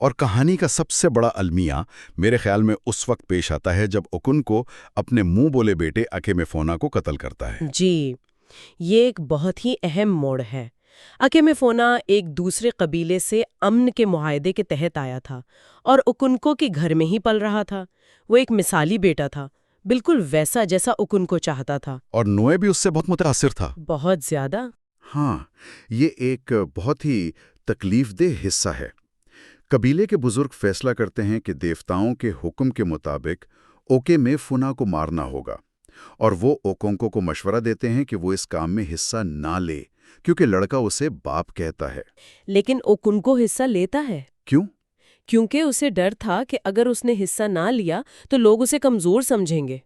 اور کہانی کا سب سے بڑا المیہ میرے خیال میں اس وقت پیش آتا ہے جب اوکن کو اپنے منہ بولے بیٹے اکے میفونا کو قتل کرتا ہے۔ جی، یہ ایک بہت ہی اہم موڑ ہے۔ اکے میفونا ایک دوسرے قبیلے سے امن کے معاہدے کے تحت آیا تھا اور اوکنکو کے گھر میں ہی پل رہا تھا۔ وہ ایک مثالی بیٹا تھا، بالکل ویسا جیسا اوکنکو چاہتا تھا۔ اور نوئے بھی اس سے بہت متاثر تھا۔ بہت زیادہ۔ ہاں، یہ ایک بہت ہی تکلیف دہ حصہ ہے۔ قبیلے کے بزرگ فیصلہ کرتے ہیں کہ دیوتاؤں کے حکم کے مطابق اوکے میفونا کو مارنا ہوگا، اور وہ اوکونکو کو مشورہ دیتے ہیں کہ وہ اس کام میں حصہ نہ لے کیونکہ لڑکا اسے باپ کہتا ہے۔ لیکن اوکنکو حصہ لیتا ہے۔ کیوں؟ کیونکہ اسے ڈر تھا کہ اگر اس نے حصہ نہ لیا تو لوگ اسے کمزور سمجھیں گے۔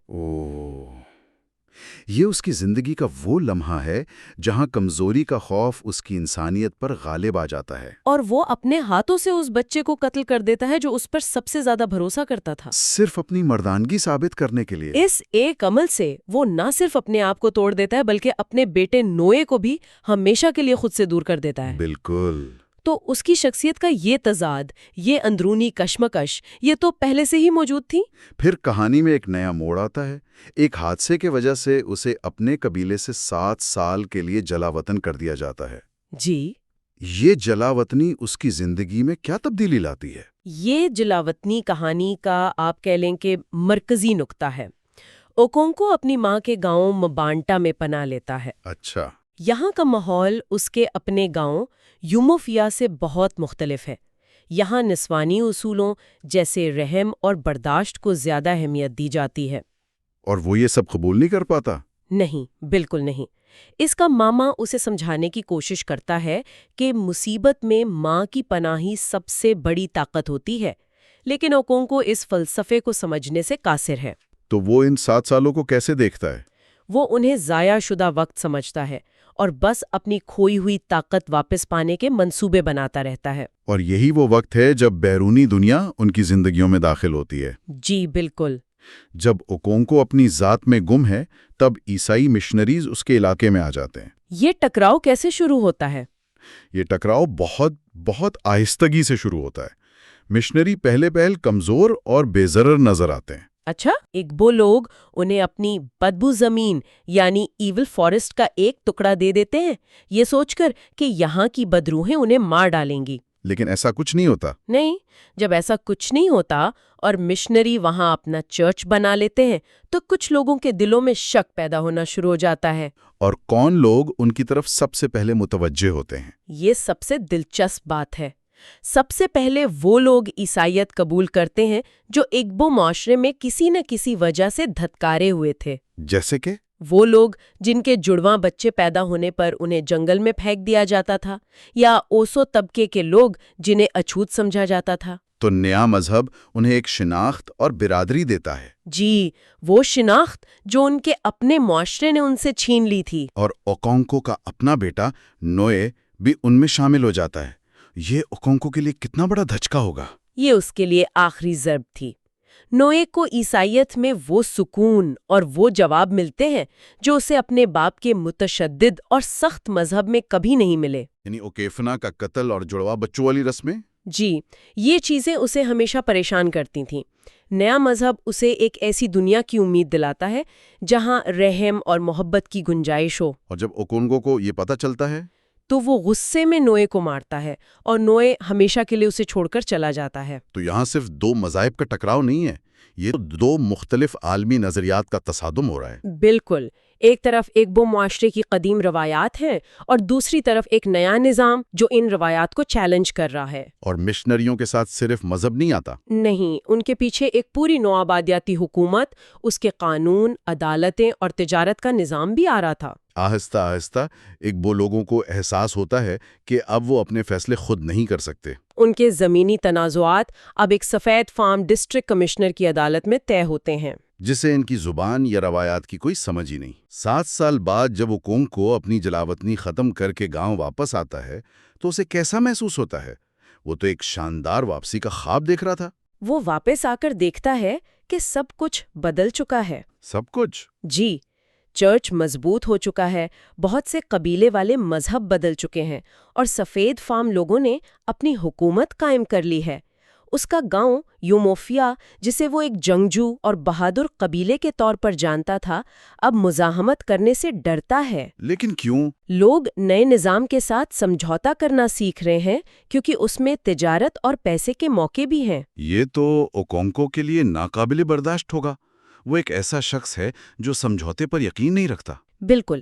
یہ اس کی زندگی کا وہ لمحہ ہے جہاں کمزوری کا خوف اس کی انسانیت پر غالب آ جاتا ہے، اور وہ اپنے ہاتھوں سے اس بچے کو قتل کر دیتا ہے جو اس پر سب سے زیادہ بھروسہ کرتا تھا، صرف اپنی مردانگی ثابت کرنے کے لیے۔ اس ایک عمل سے وہ نہ صرف اپنے آپ کو توڑ دیتا ہے بلکہ اپنے بیٹے نوئے کو بھی ہمیشہ کے لیے خود سے دور کر دیتا ہے۔ بالکل۔ تو اس کی شخصیت کا یہ تضاد، یہ اندرونی کشمکش، یہ تو پہلے سے ہی موجود تھی۔ پھر کہانی میں ایک نیا موڑ آتا ہے۔ ایک حادثے کی وجہ سے اسے اپنے قبیلے سے 7 سال کے لیے جلا وطن کر دیا جاتا ہے۔ جی، یہ جلا وطنی اس کی زندگی میں کیا تبدیلی لاتی ہے؟ یہ جلاوطنی کہانی کا آپ کہہ لیں کہ مرکزی نقطہ ہے۔ اوکونکو اپنی ماں کے گاؤں مبانٹا میں پناہ لیتا ہے۔ اچھا۔ یہاں کا ماحول اس کے اپنے گاؤں یوموفیا سے بہت مختلف ہے۔ یہاں نسوانی اصولوں جیسے رحم اور برداشت کو زیادہ اہمیت دی جاتی ہے۔ اور وہ یہ سب قبول نہیں کر پاتا؟ نہیں، بالکل نہیں۔ اس کا ماما اسے سمجھانے کی کوشش کرتا ہے کہ مصیبت میں ماں کی پناہ ہی سب سے بڑی طاقت ہوتی ہے، لیکن اوکونکو اس فلسفے کو سمجھنے سے قاصر ہے۔ تو وہ ان 7 سالوں کو کیسے دیکھتا ہے؟ وہ انہیں ضائع شدہ وقت سمجھتا ہے اور بس اپنی کھوئی ہوئی طاقت واپس پانے کے منصوبے بناتا رہتا ہے۔ اور یہی وہ وقت ہے جب بیرونی دنیا ان کی زندگیوں میں داخل ہوتی ہے۔ جی بالکل۔ جب اوکونکو اپنی ذات میں گم ہے تب عیسائی مشنریز اس کے علاقے میں آ جاتے ہیں۔ یہ ٹکراؤ کیسے شروع ہوتا ہے؟ یہ ٹکراؤ بہت آہستگی سے شروع ہوتا ہے۔ مشنری پہلے کمزور اور بے ضرر نظر آتے ہیں۔ اچھا، اگبو لوگ انہیں اپنی بدبو زمین یعنی ایول فارسٹ کا ایک ٹکڑا دے دیتے ہیں، یہ سوچ کر کہ یہاں کی بدروحیں انہیں مار ڈالیں گی۔ لیکن ایسا کچھ نہیں ہوتا۔ نہیں، جب ایسا کچھ نہیں ہوتا اور مشنری وہاں اپنا چرچ بنا لیتے ہیں تو کچھ لوگوں کے دلوں میں شک پیدا ہونا شروع ہو جاتا ہے۔ اور کون لوگ ان کی طرف سب سے پہلے متوجہ ہوتے ہیں؟ یہ سب سے دلچسپ بات ہے۔ سب سے پہلے وہ لوگ عیسائیت قبول کرتے ہیں جو اگبو معاشرے میں کسی نہ کسی وجہ سے دھتکارے ہوئے تھے۔ جیسے کہ وہ لوگ جن کے جڑواں بچے پیدا ہونے پر انہیں جنگل میں پھینک دیا جاتا تھا، یا اوسو طبقے کے لوگ جنہیں اچھوت سمجھا جاتا تھا۔ تو نیا مذہب انہیں ایک شناخت اور برادری دیتا ہے۔ جی، وہ شناخت جو ان کے اپنے معاشرے نے ان سے چھین لی تھی۔ اور اوکونکو کا اپنا بیٹا نوئے بھی ان میں شامل ہو جاتا ہے۔ یہ اوکونکو کے لیے کتنا بڑا دھچکا ہوگا؟ یہ اس کے لیے آخری ضرب تھی۔ نوئے کو عیسائیت میں وہ سکون اور وہ جواب ملتے ہیں جو اسے اپنے باپ کے متشدد اور سخت مذہب میں کبھی نہیں ملے۔ یعنی اوکیفنا کا قتل اور جڑواں بچوں والی رسمیں؟ جی، یہ چیزیں اسے ہمیشہ پریشان کرتی تھیں۔ نیا مذہب اسے ایک ایسی دنیا کی امید دلاتا ہے جہاں رحم اور محبت کی گنجائش ہو۔ اور جب اوکونکو کو یہ پتہ چلتا ہے تو وہ غصے میں نوئے کو مارتا ہے اور نوئے ہمیشہ کے لیے اسے چھوڑ کر چلا جاتا ہے۔ تو یہاں صرف 2 مذاہب کا ٹکراؤ نہیں ہے، یہ 2 مختلف عالمی نظریات کا تصادم ہو رہا ہے۔ بالکل، ایک طرف اگبو معاشرے کی قدیم روایات ہیں اور دوسری طرف ایک نیا نظام جو ان روایات کو چیلنج کر رہا ہے۔ اور مشنریوں کے ساتھ صرف مذہب نہیں آتا۔ نہیں، ان کے پیچھے ایک پوری نوآبادیاتی حکومت، اس کے قانون، عدالتیں اور تجارت کا نظام بھی آ رہا تھا۔ آہستہ آہستہ اگبو لوگوں کو احساس ہوتا ہے کہ اب وہ اپنے فیصلے خود نہیں کر سکتے۔ ان کے زمینی تنازعات اب ایک سفید فارم ڈسٹرکٹ کمشنر کی عدالت میں طے ہوتے ہیں، جسے ان کی زبان یا روایات کی کوئی سمجھ ہی نہیں۔ 7 سال بعد جب اوکونکو اپنی جلاوطنی ختم کر کے گاؤں واپس آتا ہے تو اسے کیسا محسوس ہوتا ہے؟ وہ تو ایک شاندار واپسی کا خواب دیکھ رہا تھا۔ وہ واپس آ کر دیکھتا ہے کہ سب کچھ بدل چکا ہے۔ سب کچھ؟ جی، چرچ مضبوط ہو چکا ہے، بہت سے قبیلے والے مذہب بدل چکے ہیں اور سفید فام لوگوں نے اپنی حکومت قائم کر لی ہے۔ اس کا گاؤں یوموفیا، جسے وہ ایک جنگجو اور بہادر قبیلے کے طور پر جانتا تھا، اب مزاحمت کرنے سے ڈرتا ہے۔ لیکن کیوں؟ لوگ نئے نظام کے ساتھ سمجھوتا کرنا سیکھ رہے ہیں کیونکہ اس میں تجارت اور پیسے کے موقع بھی ہیں۔ یہ تو اوکونکو کے لیے ناقابل برداشت ہوگا۔ وہ ایک ایسا شخص ہے جو سمجھوتے پر یقین نہیں رکھتا۔ بالکل،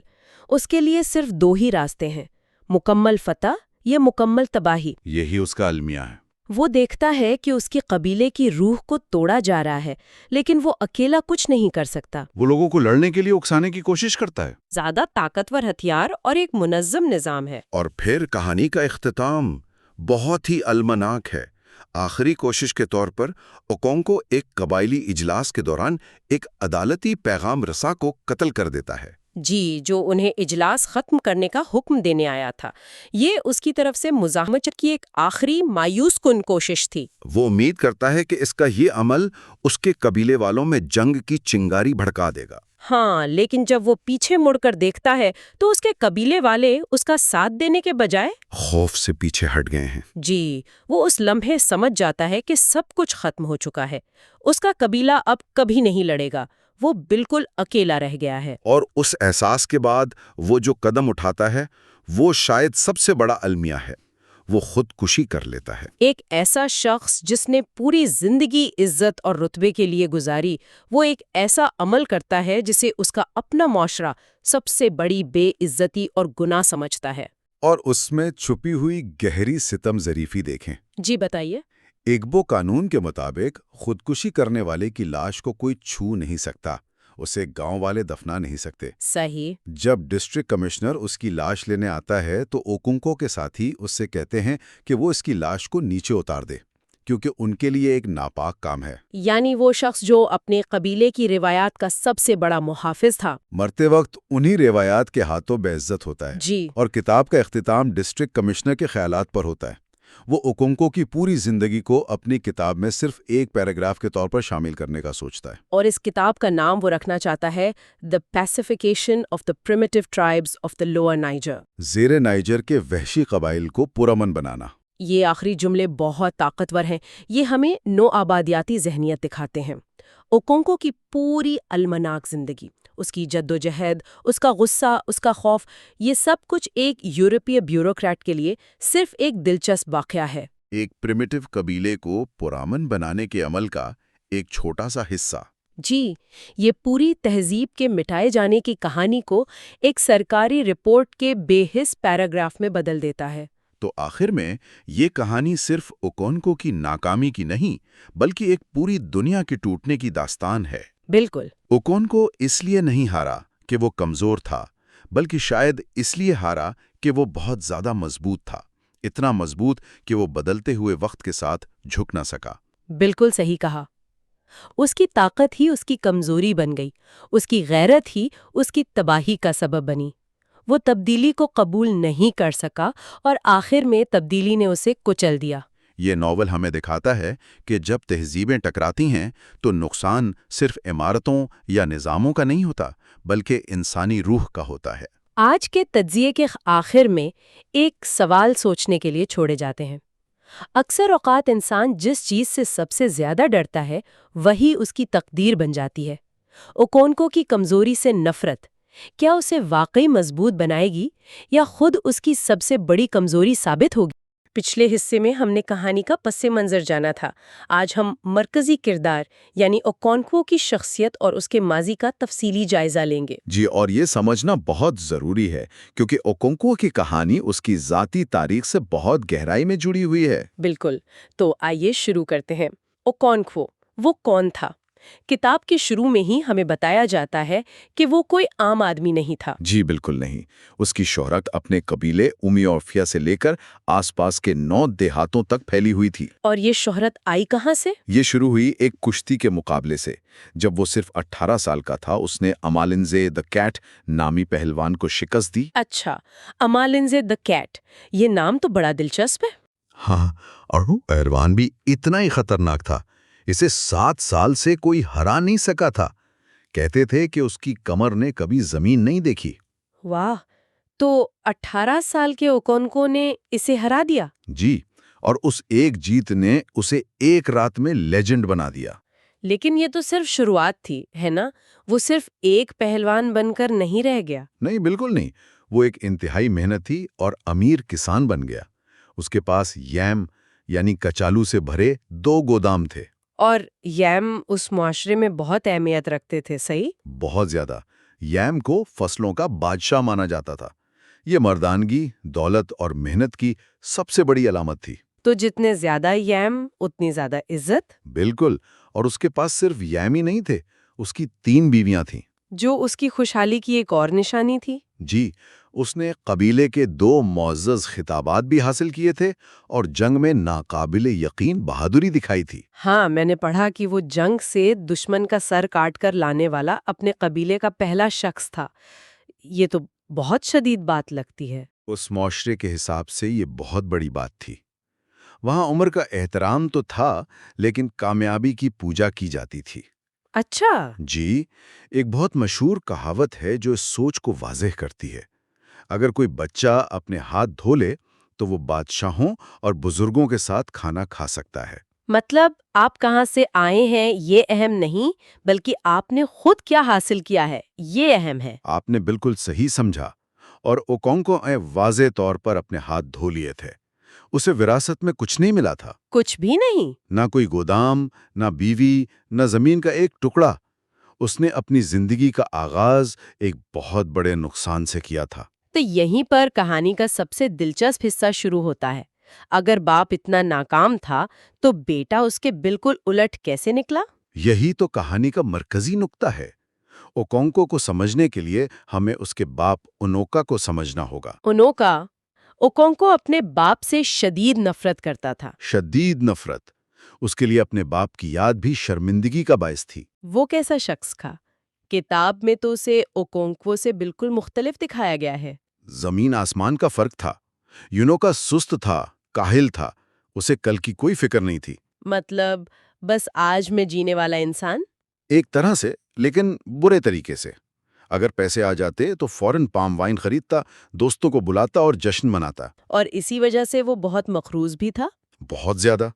اس کے لیے صرف دو ہی راستے ہیں، مکمل فتح یا مکمل تباہی۔ یہی اس کا المیہ ہے۔ وہ دیکھتا ہے کہ اس کی قبیلے کی روح کو توڑا جا رہا ہے، لیکن وہ اکیلا کچھ نہیں کر سکتا۔ وہ لوگوں کو لڑنے کے لیے اکسانے کی کوشش کرتا ہے۔ زیادہ طاقتور ہتھیار اور ایک منظم نظام ہے۔ اور پھر کہانی کا اختتام بہت ہی المناک ہے۔ آخری کوشش کے طور پر اوکونکو ایک قبائلی اجلاس کے دوران ایک عدالتی پیغام رساں کو قتل کر دیتا ہے۔ جی، جو انہیں اجلاس ختم کرنے کا حکم دینے آیا تھا۔ یہ اس کی طرف سے مزاحمت کی ایک آخری مایوس کن کوشش تھی۔ وہ امید کرتا ہے کہ اس کا یہ عمل اس کے قبیلے والوں میں جنگ کی چنگاری بھڑکا دے گا۔ ہاں، لیکن جب وہ پیچھے مڑ کر دیکھتا ہے تو اس کے قبیلے والے اس کا ساتھ دینے کے بجائے خوف سے پیچھے ہٹ گئے ہیں۔ جی، وہ اس لمحے سمجھ جاتا ہے کہ سب کچھ ختم ہو چکا ہے۔ اس کا قبیلہ اب کبھی نہیں لڑے گا، وہ بالکل اکیلا رہ گیا ہے۔ اور اس احساس کے بعد وہ جو قدم اٹھاتا ہے وہ شاید سب سے بڑا المیہ ہے۔ وہ خودکشی کر لیتا ہے۔ ایک ایسا شخص جس نے پوری زندگی عزت اور رتبے کے لیے گزاری، وہ ایک ایسا عمل کرتا ہے جسے اس کا اپنا معاشرہ سب سے بڑی بے عزتی اور گناہ سمجھتا ہے۔ اور اس میں چھپی ہوئی گہری ستم ظریفی دیکھیں۔ جی بتائیے۔ ایگبو قانون کے مطابق خودکشی کرنے والے کی لاش کو کوئی چھو نہیں سکتا، اسے گاؤں والے دفنا نہیں سکتے۔ صحیح۔ جب ڈسٹرکٹ کمشنر اس کی لاش لینے آتا ہے تو اوکونکو کے ساتھی اس سے کہتے ہیں کہ وہ اس کی لاش کو نیچے اتار دے، کیونکہ ان کے لیے ایک ناپاک کام ہے۔ یعنی وہ شخص جو اپنے قبیلے کی روایات کا سب سے بڑا محافظ تھا، مرتے وقت انہی روایات کے ہاتھوں بے عزت ہوتا ہے۔ جی، اور کتاب کا اختتام ڈسٹرکٹ کمشنر کے خیالات پر ہوتا ہے۔ وہ اوکونکو کی پوری زندگی کو اپنی کتاب میں صرف ایک پیراگراف کے طور پر شامل کرنے کا سوچتا ہے۔ اور اس کتاب کا نام وہ رکھنا چاہتا ہے The Pacification of the Primitive Tribes of the Lower Niger۔ زیر نائجر کے وحشی قبائل کو پرامن بنانا۔ یہ آخری جملے بہت طاقتور ہیں۔ یہ ہمیں نو آبادیاتی ذہنیت دکھاتے ہیں۔ اوکونکو کی پوری المناک زندگی، اس کی جدوجہد، اس کا غصہ، اس کا خوف، یہ سب کچھ ایک یورپی بیوروکریٹ کے لیے صرف ایک دلچسپ واقعہ ہے۔ ایک پریمیٹو قبیلے کو پرامن بنانے کے عمل کا ایک چھوٹا سا حصہ۔ جی، یہ پوری تہذیب کے مٹائے جانے کی کہانی کو ایک سرکاری رپورٹ کے بے حس پیراگراف میں بدل دیتا ہے۔ تو آخر میں یہ کہانی صرف اوکونکو کی ناکامی کی نہیں بلکہ ایک پوری دنیا کے ٹوٹنے کی داستان ہے۔ بالکل۔ اوکونکو اس لیے نہیں ہارا کہ وہ کمزور تھا، بلکہ شاید اس لیے ہارا کہ وہ بہت زیادہ مضبوط تھا، اتنا مضبوط کہ وہ بدلتے ہوئے وقت کے ساتھ جھک نہ سکا۔ بالکل صحیح کہا۔ اس کی طاقت ہی اس کی کمزوری بن گئی، اس کی غیرت ہی اس کی تباہی کا سبب بنی۔ وہ تبدیلی کو قبول نہیں کر سکا اور آخر میں تبدیلی نے اسے کچل دیا۔ یہ ناول ہمیں دکھاتا ہے کہ جب تہذیبیں ٹکراتی ہیں تو نقصان صرف عمارتوں یا نظاموں کا نہیں ہوتا بلکہ انسانی روح کا ہوتا ہے۔ آج کے تجزیے کے آخر میں ایک سوال سوچنے کے لیے چھوڑے جاتے ہیں۔ اکثر اوقات انسان جس چیز سے سب سے زیادہ ڈرتا ہے وہی اس کی تقدیر بن جاتی ہے۔ اوکونکو کی کمزوری سے نفرت کیا اسے واقعی مضبوط بنائے گی یا خود اس کی سب سے بڑی کمزوری ثابت ہوگی؟ پچھلے حصے میں ہم نے کہانی کا پس منظر جانا تھا۔ آج ہم مرکزی کردار یعنی اوکونکو کی شخصیت اور اس کے ماضی کا تفصیلی جائزہ لیں گے۔ جی، اور یہ سمجھنا بہت ضروری ہے کیونکہ اوکونکو کی کہانی اس کی ذاتی تاریخ سے بہت گہرائی میں جڑی ہوئی ہے۔ بالکل، تو آئیے شروع کرتے ہیں۔ اوکونکو وہ کون تھا؟ کتاب کے شروع میں ہی ہمیں بتایا جاتا ہے کہ وہ کوئی عام آدمی نہیں تھا۔ جی بالکل نہیں۔ اس کی شہرت اپنے قبیلے اومیوفیا سے لے کر آس پاس کے 9 دیہاتوں تک پھیلی ہوئی تھی۔ اور یہ شہرت آئی کہاں سے؟ یہ شروع ہوئی ایک کشتی کے مقابلے سے۔ جب وہ صرف 18 سال کا تھا اس نے امالنزے دی کیٹ نامی پہلوان کو شکست دی۔ اچھا، امالنزے دی کیٹ، یہ نام تو بڑا دلچسپ ہے۔ ہاں، اور وہ پہلوان بھی اتنا ہی خطرناک تھا، اسے 7 سال سے کوئی ہرا نہیں سکا تھا۔ کہتے تھے کہ اس کی کمر نے کبھی زمین نہیں دیکھی۔ واہ، تو 18 سال کے اوکونکو نے اسے ہرا دیا؟ جی، اور اس ایک جیت نے اسے ایک رات میں لیجنڈ بنا دیا۔ لیکن یہ تو صرف شروعات تھی، ہے نا؟ وہ صرف ایک پہلوان بن کر نہیں رہ گیا۔ نہیں، بالکل نہیں۔ وہ ایک انتہائی محنتی اور امیر کسان بن گیا۔ اس کے پاس یم یعنی کچالو سے بھرے 2 گودام تھے۔ اور یم اس معاشرے میں بہت اہمیت رکھتے تھے، صحیح؟ بہت زیادہ۔ یم کو فصلوں کا بادشاہ مانا جاتا تھا۔ یہ مردانگی، دولت اور محنت کی سب سے بڑی علامت تھی۔ تو جتنے زیادہ یم اتنی زیادہ عزت۔ بالکل۔ اور اس کے پاس صرف یم ہی نہیں تھے، اس کی 3 بیویاں تھیں۔ جو اس کی خوشحالی کی ایک اور نشانی تھی۔ جی، اس نے قبیلے کے 2 معزز خطابات بھی حاصل کیے تھے اور جنگ میں ناقابل یقین بہادری دکھائی تھی۔ ہاں، میں نے پڑھا کہ وہ جنگ سے دشمن کا سر کاٹ کر لانے والا اپنے قبیلے کا پہلا شخص تھا۔ یہ تو بہت شدید بات لگتی ہے۔ اس معاشرے کے حساب سے یہ بہت بڑی بات تھی۔ وہاں عمر کا احترام تو تھا، لیکن کامیابی کی پوجا کی جاتی تھی۔ اچھا۔ جی، ایک بہت مشہور کہاوت ہے جو اس سوچ کو واضح کرتی ہے۔ اگر کوئی بچہ اپنے ہاتھ دھو لے تو وہ بادشاہوں اور بزرگوں کے ساتھ کھانا کھا سکتا ہے۔ مطلب آپ کہاں سے آئے ہیں یہ اہم نہیں، بلکہ آپ نے خود کیا حاصل کیا ہے یہ اہم ہے۔ آپ نے بالکل صحیح سمجھا۔ اور اوکونکو نے واضح طور پر اپنے ہاتھ دھو لیے تھے۔ اسے وراثت میں کچھ نہیں ملا تھا۔ کچھ بھی نہیں؟ نہ کوئی گودام، نہ بیوی، نہ زمین کا ایک ٹکڑا۔ اس نے اپنی زندگی کا آغاز ایک بہت بڑے نقصان سے کیا تھا۔ تو یہیں پر کہانی کا سب سے دلچسپ حصہ شروع ہوتا ہے۔ اگر باپ اتنا ناکام تھا تو بیٹا اس کے بالکل الٹ کیسے نکلا؟ یہی تو کہانی کا مرکزی نقطہ ہے۔ اوکونکو کو سمجھنے کے لیے ہمیں اس کے باپ اونوکا کو سمجھنا ہوگا۔ اونوکا، اوکونکو اپنے باپ سے شدید نفرت کرتا تھا۔ شدید نفرت۔ اس کے لیے اپنے باپ کی یاد بھی شرمندگی کا باعث تھی۔ وہ کیسا شخص تھا؟ کتاب میں تو اسے اوکونکو سے بالکل مختلف دکھایا گیا ہے۔ زمین آسمان کا فرق تھا۔ یونوکا سست تھا، کاہل تھا، اسے کل کی کوئی فکر نہیں تھی۔ مطلب بس آج میں جینے والا انسان؟ ایک طرح سے، لیکن برے طریقے سے۔ اگر پیسے آ جاتے تو فوراً پام وائن خریدتا، دوستوں کو بلاتا اور جشن مناتا۔ اور اسی وجہ سے وہ بہت مقروض بھی تھا؟ بہت زیادہ۔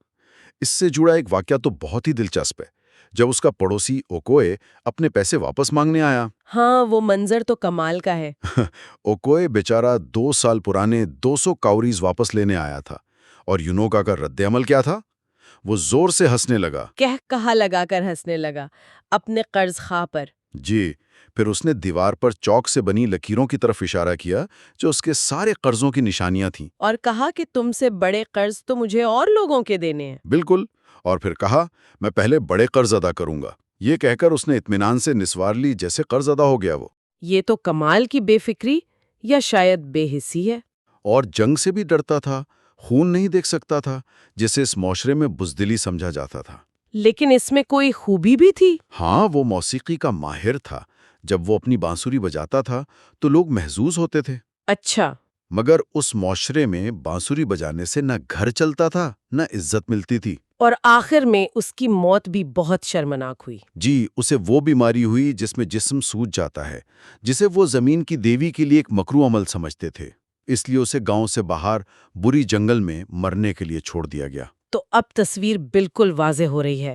اس سے جڑا ایک واقعہ تو بہت ہی دلچسپ ہے۔ جب اس کا پڑوسی اوکوئے اپنے پیسے واپس مانگنے آیا۔ ہاں، وہ منظر تو کمال کا ہے۔ اوکوئے بیچارہ 2 سال پرانے 200 کاوریز واپس لینے آیا تھا، اور یونوکا کا رد عمل کیا تھا؟ وہ زور سے ہنسنے لگا۔ کہا لگا کر ہنسنے لگا اپنے قرض خواہ پر۔ جی، پھر اس نے دیوار پر چاک سے بنی لکیروں کی طرف اشارہ کیا جو اس کے سارے قرضوں کی نشانیاں تھیں۔ اور کہا کہ تم سے بڑے قرض تو مجھے اور لوگوں کے دینے ہیں۔ بالکل۔ اور پھر کہا، میں پہلے بڑے قرض ادا کروں گا۔ یہ کہہ کر اس نے اطمینان سے نسوار لی جیسے قرض ادا ہو گیا وہ۔ یہ تو کمال کی بے فکری یا شاید بے حسی ہے۔ اور جنگ سے بھی ڈرتا تھا، خون نہیں دیکھ سکتا تھا، جسے اس معاشرے میں بزدلی سمجھا جاتا تھا۔ لیکن اس میں کوئی خوبی بھی تھی۔ ہاں، وہ موسیقی کا ماہر تھا۔ جب وہ اپنی بانسری بجاتا تھا تو لوگ محظوظ ہوتے تھے۔ اچھا۔ مگر اس معاشرے میں بانسری بجانے سے نہ گھر چلتا تھا، نہ عزت ملتی تھی۔ اور آخر میں اس کی موت بھی بہت شرمناک ہوئی۔ جی، اسے وہ بیماری ہوئی جس میں جسم سوج جاتا ہے، جسے وہ زمین کی دیوی کے لیے ایک مکروہ عمل سمجھتے تھے۔ اس لیے اسے گاؤں سے باہر بری جنگل میں مرنے کے لیے چھوڑ دیا گیا۔ تو اب تصویر بالکل واضح ہو رہی ہے۔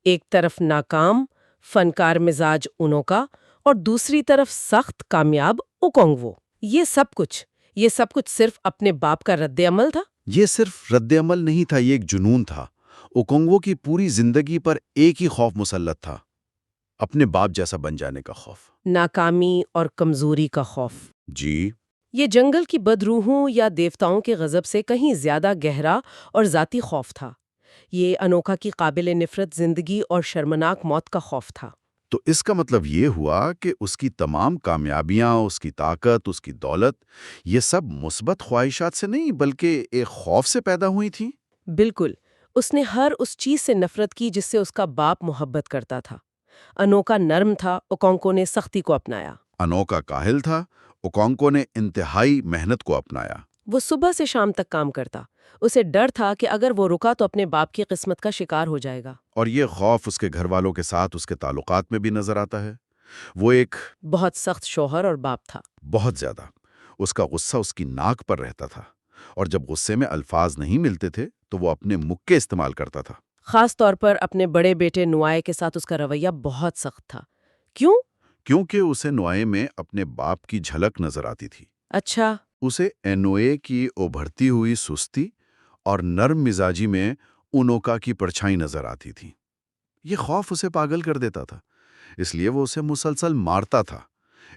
ایک طرف ناکام فنکار مزاج اونوکا اور دوسری طرف سخت کامیاب اوکونگوو۔ یہ سب کچھ صرف اپنے باپ کا رد عمل تھا۔ یہ صرف رد عمل نہیں تھا، یہ ایک جنون تھا۔ اوکونگوو کی پوری زندگی پر ایک ہی خوف مسلط تھا، اپنے باپ جیسا بن جانے کا خوف۔ ناکامی اور کمزوری کا خوف۔ جی، یہ جنگل کی بدروحوں یا دیوتاؤں کے غضب سے کہیں زیادہ گہرا اور ذاتی خوف تھا۔ یہ انوکھا کی قابل نفرت زندگی اور شرمناک موت کا خوف تھا۔ تو اس کا مطلب یہ ہوا کہ اس کی تمام کامیابیاں، اس کی طاقت، اس کی دولت، یہ سب مثبت خواہشات سے نہیں بلکہ ایک خوف سے پیدا ہوئی تھیں۔ بالکل، اس نے ہر اس چیز سے نفرت کی جس سے اس کا باپ محبت کرتا تھا۔ انوکا نرم تھا، اوکونکو نے سختی کو اپنایا۔ انوکا کاہل تھا، اوکونکو نے انتہائی محنت کو اپنایا۔ وہ صبح سے شام تک کام کرتا، اسے ڈر تھا کہ اگر وہ رکا تو اپنے باپ کی قسمت کا شکار ہو جائے گا۔ اور یہ خوف اس کے گھر والوں کے ساتھ اس کے تعلقات میں بھی نظر آتا ہے۔ وہ ایک بہت سخت شوہر اور باپ تھا۔ بہت زیادہ۔ اس کا غصہ اس کی ناک پر رہتا تھا۔ اور جب غصے میں الفاظ نہیں ملتے تھے تو وہ اپنے مکے استعمال کرتا تھا۔ خاص طور پر اپنے بڑے بیٹے نوائے کے ساتھ اس کا رویہ بہت سخت تھا۔ کیوں؟ کیونکہ اسے نوائے میں اپنے باپ کی جھلک نظر آتی تھی۔ اچھا۔ اسے اینوئے کی ابھرتی ہوئی سستی اور نرم مزاجی میں اونوکا کی پرچھائی نظر آتی تھی۔ یہ خوف اسے پاگل کر دیتا تھا، اس لیے وہ اسے مسلسل مارتا تھا،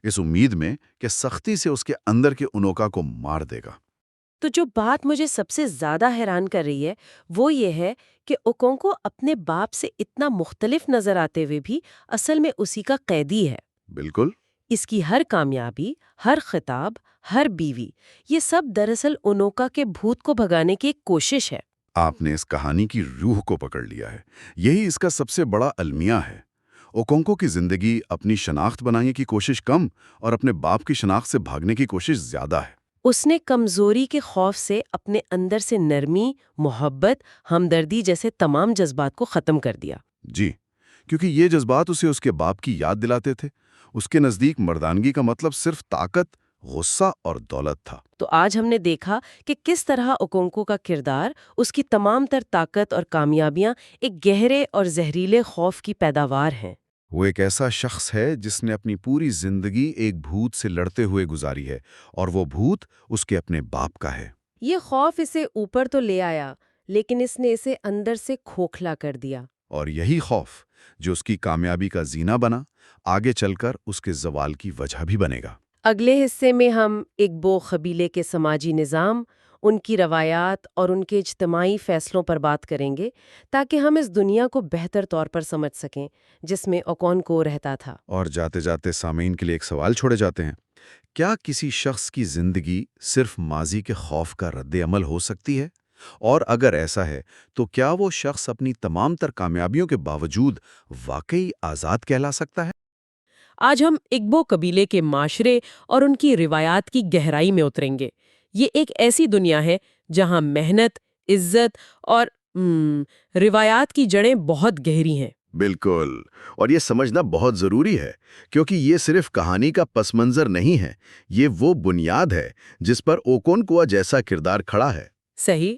اس امید میں کہ سختی سے اس کے اندر کے اونوکا کو مار دے گا۔ تو جو بات مجھے سب سے زیادہ حیران کر رہی ہے وہ یہ ہے کہ اوکونکو اپنے باپ سے اتنا مختلف نظر آتے ہوئے بھی اصل میں اسی کا قیدی ہے۔ بالکل۔ اس کی ہر کامیابی، ہر خطاب، ہر بیوی، یہ سب دراصل اونوکا کے بھوت کو بھگانے کی ایک کوشش ہے۔ آپ نے اس کہانی کی روح کو پکڑ لیا ہے۔ یہی اس کا سب سے بڑا المیہ ہے۔ اوکونکو کی زندگی اپنی شناخت بنانے کی کوشش کم اور اپنے باپ کی شناخت سے بھاگنے کی کوشش زیادہ ہے۔ اس نے کمزوری کے خوف سے اپنے اندر سے نرمی، محبت، ہمدردی جیسے تمام جذبات کو ختم کر دیا۔ جی، کیونکہ یہ جذبات اسے اس کے باپ کی یاد دلاتے تھے۔ اس کے نزدیک مردانگی کا مطلب صرف طاقت، غصہ اور دولت تھا۔ تو آج ہم نے دیکھا کہ کس طرح اوکونکو کا کردار، اس کی تمام تر طاقت اور کامیابیاں ایک گہرے اور زہریلے خوف کی پیداوار ہیں۔ وہ ایک ایسا شخص ہے جس نے اپنی پوری زندگی ایک بھوت سے لڑتے ہوئے گزاری ہے، اور وہ بھوت اس کے اپنے باپ کا ہے۔ یہ خوف اسے اوپر تو لے آیا، لیکن اس نے اسے اندر سے کھوکھلا کر دیا۔ اور یہی خوف جو اس کی کامیابی کا زینہ بنا، آگے چل کر اس کے زوال کی وجہ بھی بنے گا۔ اگلے حصے میں ہم ایک قبیلے کے سماجی نظام، ان کی روایات اور ان کے اجتماعی فیصلوں پر بات کریں گے تاکہ ہم اس دنیا کو بہتر طور پر سمجھ سکیں جس میں اوکونکو رہتا تھا۔ اور جاتے جاتے سامعین کے لیے ایک سوال چھوڑے جاتے ہیں۔ کیا کسی شخص کی زندگی صرف ماضی کے خوف کا رد عمل ہو سکتی ہے؟ اور اگر ایسا ہے تو کیا وہ شخص اپنی تمام تر کامیابیوں کے باوجود واقعی آزاد کہلا سکتا ہے؟ آج ہم اگبو قبیلے کے معاشرے اور ان کی روایات کی گہرائی میں اتریں گے۔ یہ ایک ایسی دنیا ہے جہاں محنت، عزت اور روایات کی جڑیں بہت گہری ہیں۔ بالکل، اور یہ سمجھنا بہت ضروری ہے، کیونکہ یہ صرف کہانی کا پس منظر نہیں ہے، یہ وہ بنیاد ہے جس پر اوکونکوا جیسا کردار کھڑا ہے۔ صحیح۔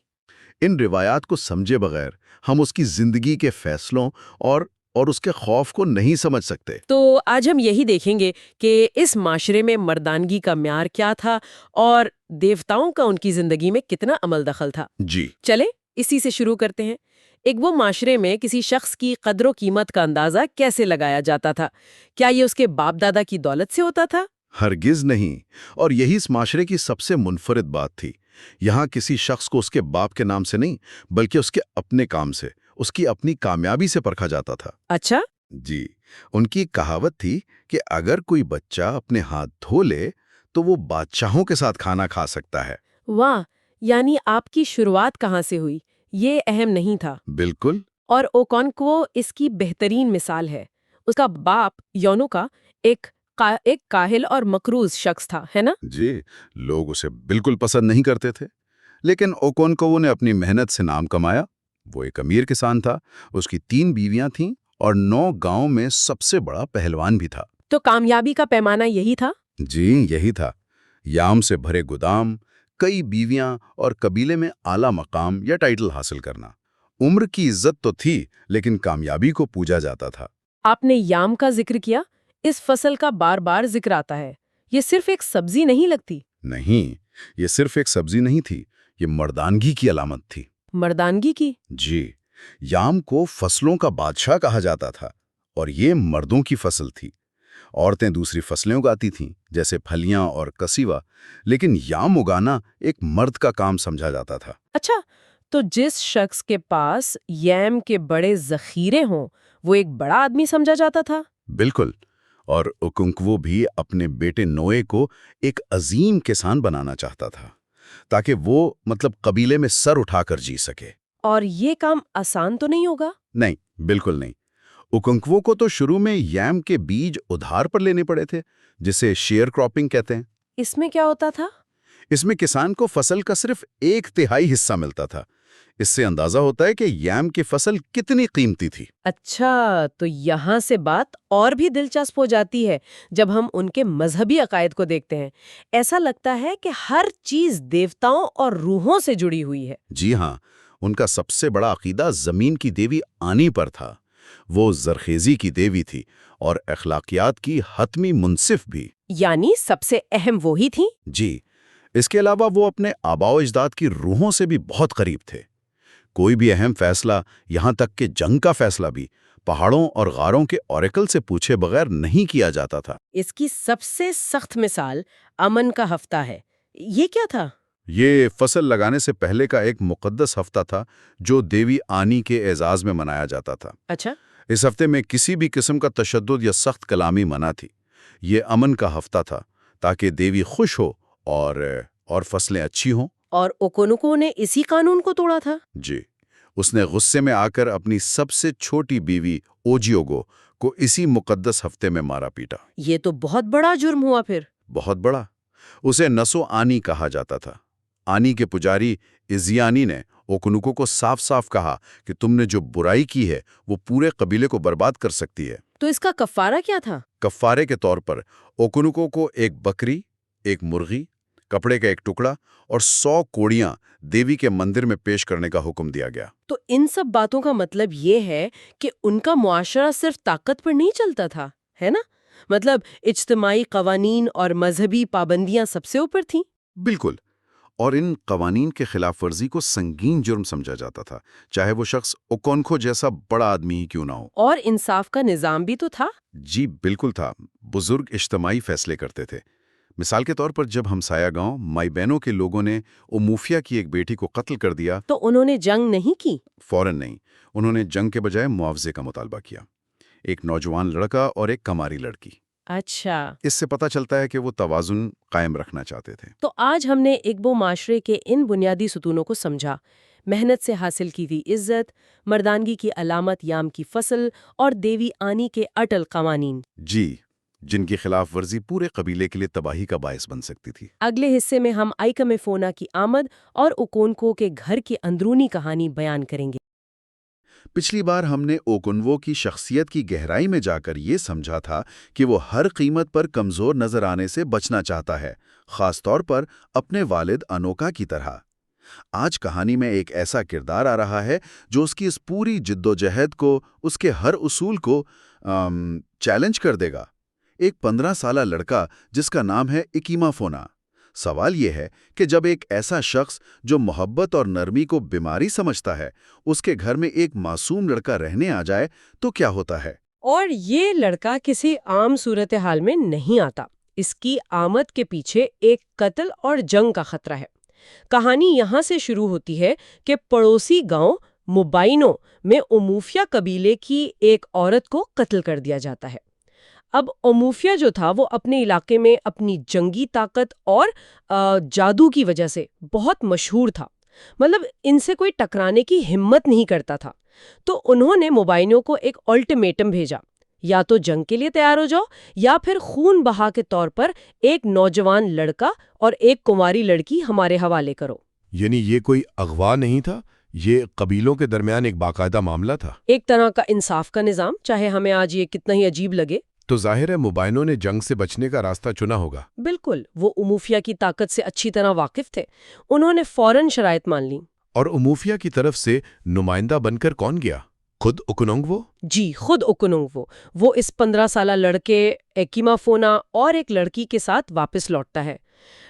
ان روایات کو سمجھے بغیر ہم اس کی زندگی کے فیصلوں اور اس کے خوف کو نہیں سمجھ سکتے۔ تو آج ہم یہی دیکھیں گے کہ اس معاشرے میں مردانگی کا معیار کیا تھا اور دیوتاؤں کا ان کی زندگی میں کتنا عمل دخل تھا۔ جی چلیں اسی سے شروع کرتے ہیں۔ ایک وہ معاشرے میں کسی شخص کی قدر و قیمت کا اندازہ کیسے لگایا جاتا تھا؟ کیا یہ اس کے باپ دادا کی دولت سے ہوتا تھا؟ ہرگز نہیں، اور یہی اس معاشرے کی سب سے منفرد بات تھی۔ یہاں کسی شخص کو اس کے باپ کے نام سے نہیں، بلکہ اس کے اپنے کام سے، اس کی اپنی کامیابی سے پرکھا جاتا تھا۔ اچھا۔ جی، ان کی کہاوت تھی کہ اگر کوئی بچہ اپنے ہاتھ دھو لے تو وہ بادشاہوں کے ساتھ کھانا کھا سکتا ہے۔ واہ، یعنی آپ کی شروعات کہاں سے ہوئی یہ اہم نہیں تھا۔ بالکل۔ اور اوکونکو اس کی بہترین مثال ہے۔ اس کا باپ یونوکا ایک کاہل اور مقروض شخص تھا، ہے نا؟ جی، لوگ اسے بالکل پسند نہیں کرتے تھے، لیکن اوکونکو نے اپنی محنت سے نام کمایا۔ وہ ایک امیر کسان تھا، اس کی 3 بیویاں تھیں اور 9 گاؤں میں سب سے بڑا پہلوان بھی تھا۔ تو کامیابی کا پیمانہ یہی تھا؟ جی، یہی تھا۔ یام سے بھرے گودام، کئی بیویاں اور قبیلے میں اعلیٰ مقام یا ٹائٹل حاصل کرنا۔ عمر کی عزت تو تھی، لیکن کامیابی کو پوجا جاتا تھا۔ آپ نے یام کا ذکر کیا، اس فصل کا بار بار ذکر آتا ہے۔ یہ صرف ایک سبزی نہیں لگتی؟ نہیں، یہ صرف ایک سبزی نہیں تھی، یہ مردانگی کی علامت تھی۔ مردانگی کی؟ جی، یام کو فصلوں کا بادشاہ کہا جاتا تھا، اور یہ مردوں کی فصل تھی۔ عورتیں دوسری فصلیں اگاتی تھیں، جیسے پھلیاں اور کسیوا، لیکن یام اگانا ایک مرد کا کام سمجھا جاتا تھا۔ اچھا، تو جس شخص کے پاس یام کے بڑے ذخیرے ہوں وہ ایک بڑا آدمی سمجھا جاتا تھا؟ بالکل، اور اوکونکو بھی اپنے بیٹے نوئے کو ایک عظیم کسان بنانا چاہتا تھا، تاکہ وہ قبیلے میں سر اٹھا کر جی سکے۔ اور یہ کام آسان تو نہیں ہوگا؟ نہیں، بالکل نہیں۔ اوکونکو کو تو شروع میں یام کے بیج ادھار پر لینے پڑے تھے، جسے شیئر کراپنگ کہتے ہیں۔ اس میں کیا ہوتا تھا؟ اس میں کسان کو فصل کا صرف 1/3 حصہ ملتا تھا۔ اس سے اندازہ ہوتا ہے کہ یام کی فصل کتنی قیمتی تھی۔ اچھا، تو یہاں سے بات اور بھی دلچسپ ہو جاتی ہے جب ہم ان کے مذہبی عقائد کو دیکھتے ہیں۔ ایسا لگتا ہے کہ ہر چیز دیوتاؤں اور روحوں سے جڑی ہوئی ہے۔ جی ہاں، ان کا سب سے بڑا عقیدہ زمین کی دیوی آنی پر تھا۔ وہ زرخیزی کی دیوی تھی اور اخلاقیات کی حتمی منصف بھی۔ یعنی سب سے اہم وہی تھی؟ جی، اس کے علاوہ وہ اپنے آباء و اجداد کی روحوں سے بھی بہت قریب تھے۔ کوئی بھی اہم فیصلہ، یہاں تک کہ جنگ کا فیصلہ بھی، پہاڑوں اور غاروں کے اوریکل سے پوچھے بغیر نہیں کیا جاتا تھا۔ اس کی سب سے سخت مثال امن کا ہفتہ ہے۔ یہ کیا تھا؟ یہ فصل لگانے سے پہلے کا ایک مقدس ہفتہ تھا جو دیوی آنی کے اعزاز میں منایا جاتا تھا۔ اچھا، اس ہفتے میں کسی بھی قسم کا تشدد یا سخت کلامی منع تھی۔ یہ امن کا ہفتہ تھا تاکہ دیوی خوش ہو اور فصلیں اچھی ہوں۔ اور اوکونوکو نے اسی قانون کو توڑا تھا؟ جی، اس نے غصے میں آ کر اپنی سب سے چھوٹی بیوی اوجیوگو کو اسی مقدس ہفتے میں مارا پیٹا۔ یہ تو بہت بڑا جرم ہوا پھر۔ بہت بڑا۔ اسے نسو آنی کہا جاتا تھا۔ آنی کے پجاری ازیانی نے اوکونوکو کو صاف صاف کہا کہ تم نے جو برائی کی ہے وہ پورے قبیلے کو برباد کر سکتی ہے۔ تو اس کا کفارہ کیا تھا؟ کفارے کے طور پر اوکونوکو کو ایک بکری، ایک مرغی، کپڑے کا ایک ٹکڑا اور 100 کوڑیاں دیوی کے مندر میں پیش کرنے کا حکم دیا گیا۔ تو ان سب باتوں کا مطلب یہ ہے کہ ان کا معاشرہ صرف طاقت پر نہیں چلتا تھا، ہے نا؟ مطلب اجتماعی قوانین اور مذہبی پابندیاں سب سے اوپر تھیں۔ بالکل، اور ان قوانین کے خلاف ورزی کو سنگین جرم سمجھا جاتا تھا، چاہے وہ شخص اوکونکو جیسا بڑا آدمی ہی کیوں نہ ہو۔ اور انصاف کا نظام بھی تو تھا۔ جی بالکل تھا۔ بزرگ اجتماعی فیصلے کرتے تھے۔ مثال کے طور پر جب ہمسایہ گاؤں مائبینو کے لوگوں نے اوموفیا کی ایک بیٹی کو قتل کر دیا تو انہوں نے جنگ نہیں کی؟ فوراً نہیں، انہوں نے جنگ کے بجائے معاوضے کا مطالبہ کیا۔ ایک نوجوان لڑکا اور ایک کماری لڑکی۔ اچھا، اس سے پتہ چلتا ہے کہ وہ توازن قائم رکھنا چاہتے تھے۔ تو آج ہم نے اگبو معاشرے کے ان بنیادی ستونوں کو سمجھا: محنت سے حاصل کی ہوئی عزت، مردانگی کی علامت یام کی فصل، اور دیوی آنی کے اٹل قوانین۔ جی، جن کی خلاف ورزی پورے قبیلے کے لیے تباہی کا باعث بن سکتی تھی۔ اگلے حصے میں ہم آئیکم فونا کی آمد اور اوکونکو کے گھر کی اندرونی کہانی بیان کریں گے۔ پچھلی بار ہم نے اوکنوو کی شخصیت کی گہرائی میں جا کر یہ سمجھا تھا کہ وہ ہر قیمت پر کمزور نظر آنے سے بچنا چاہتا ہے، خاص طور پر اپنے والد انوکا کی طرح۔ آج کہانی میں ایک ایسا کردار آ رہا ہے جو اس کی اس پوری جدوجہد کو، اس کے ہر اصول کو چیلنج کر دے گا۔ ایک 15 سالہ لڑکا جس کا نام ہے اکیما فونا۔ سوال یہ ہے کہ جب ایک ایسا شخص جو محبت اور نرمی کو بیماری سمجھتا ہے، اس کے گھر میں ایک معصوم لڑکا رہنے آ جائے تو کیا ہوتا ہے؟ اور یہ لڑکا کسی عام صورتحال میں نہیں آتا۔ اس کی آمد کے پیچھے ایک قتل اور جنگ کا خطرہ ہے۔ کہانی یہاں سے شروع ہوتی ہے کہ پڑوسی گاؤں موبائنو میں اوموفیا قبیلے کی ایک عورت کو قتل کر دیا جاتا ہے۔ اب اوموفیا جو تھا وہ اپنے علاقے میں اپنی جنگی طاقت اور جادو کی وجہ سے بہت مشہور تھا۔ مطلب ان سے کوئی ٹکرانے کی ہمت نہیں کرتا تھا۔ تو انہوں نے موبائنو کو ایک الٹیمیٹم بھیجا: یا تو جنگ کے لیے تیار ہو جاؤ یا پھر خون بہا کے طور پر ایک نوجوان لڑکا اور ایک کنواری لڑکی ہمارے حوالے کرو۔ یعنی یہ کوئی اغوا نہیں تھا، یہ قبیلوں کے درمیان ایک باقاعدہ معاملہ تھا۔ ایک طرح کا انصاف کا نظام، چاہے ہمیں آج یہ کتنا ہی عجیب لگے۔ تو ظاہر ہے موبائنوں نے جنگ سے بچنے کا راستہ چنا ہوگا۔ بالکل، وہ اوموفیا کی طاقت سے اچھی طرح واقف تھے۔ انہوں نے فوراً شرائط مان لیں۔ اور اوموفیا کی طرف سے نمائندہ بن کر کون گیا؟ خود اوکنونگوو؟ جی، خود اوکنونگوو۔ وہ اس 15 سالہ لڑکے ایکیما فونا اور ایک لڑکی کے ساتھ واپس لوٹتا ہے۔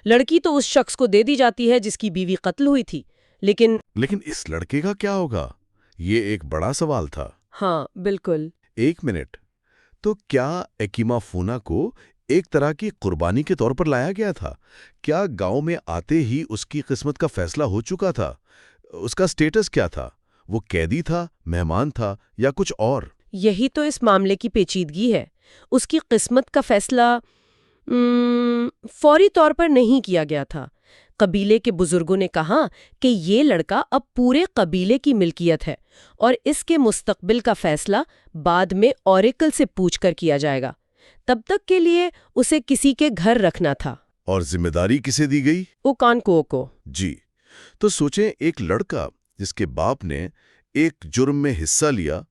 لڑکی تو اس شخص کو دے دی جاتی ہے جس کی بیوی قتل ہوئی تھی، لیکن اس لڑکے کا کیا ہوگا؟ یہ ایک بڑا سوال تھا۔ ہاں بالکل۔ ایک منٹ، تو کیا ایکیما فونا کو ایک طرح کی قربانی کے طور پر لایا گیا تھا؟ کیا گاؤں میں آتے ہی اس کی قسمت کا فیصلہ ہو چکا تھا؟ اس کا سٹیٹس کیا تھا؟ وہ قیدی تھا، مہمان تھا یا کچھ اور؟ یہی تو اس معاملے کی پیچیدگی ہے۔ اس کی قسمت کا فیصلہ فوری طور پر نہیں کیا گیا تھا۔ قبیلے کے بزرگوں نے کہا کہ یہ لڑکا اب پورے قبیلے کی ملکیت ہے اور اس کے مستقبل کا فیصلہ بعد میں اوریکل سے پوچھ کر کیا جائے گا۔ تب تک کے لیے اسے کسی کے گھر رکھنا تھا۔ اور ذمہ داری کسے دی گئی؟ اوکانکو کو۔ جی، تو سوچیں ایک لڑکا جس کے باپ نے ایک جرم میں حصہ لیا،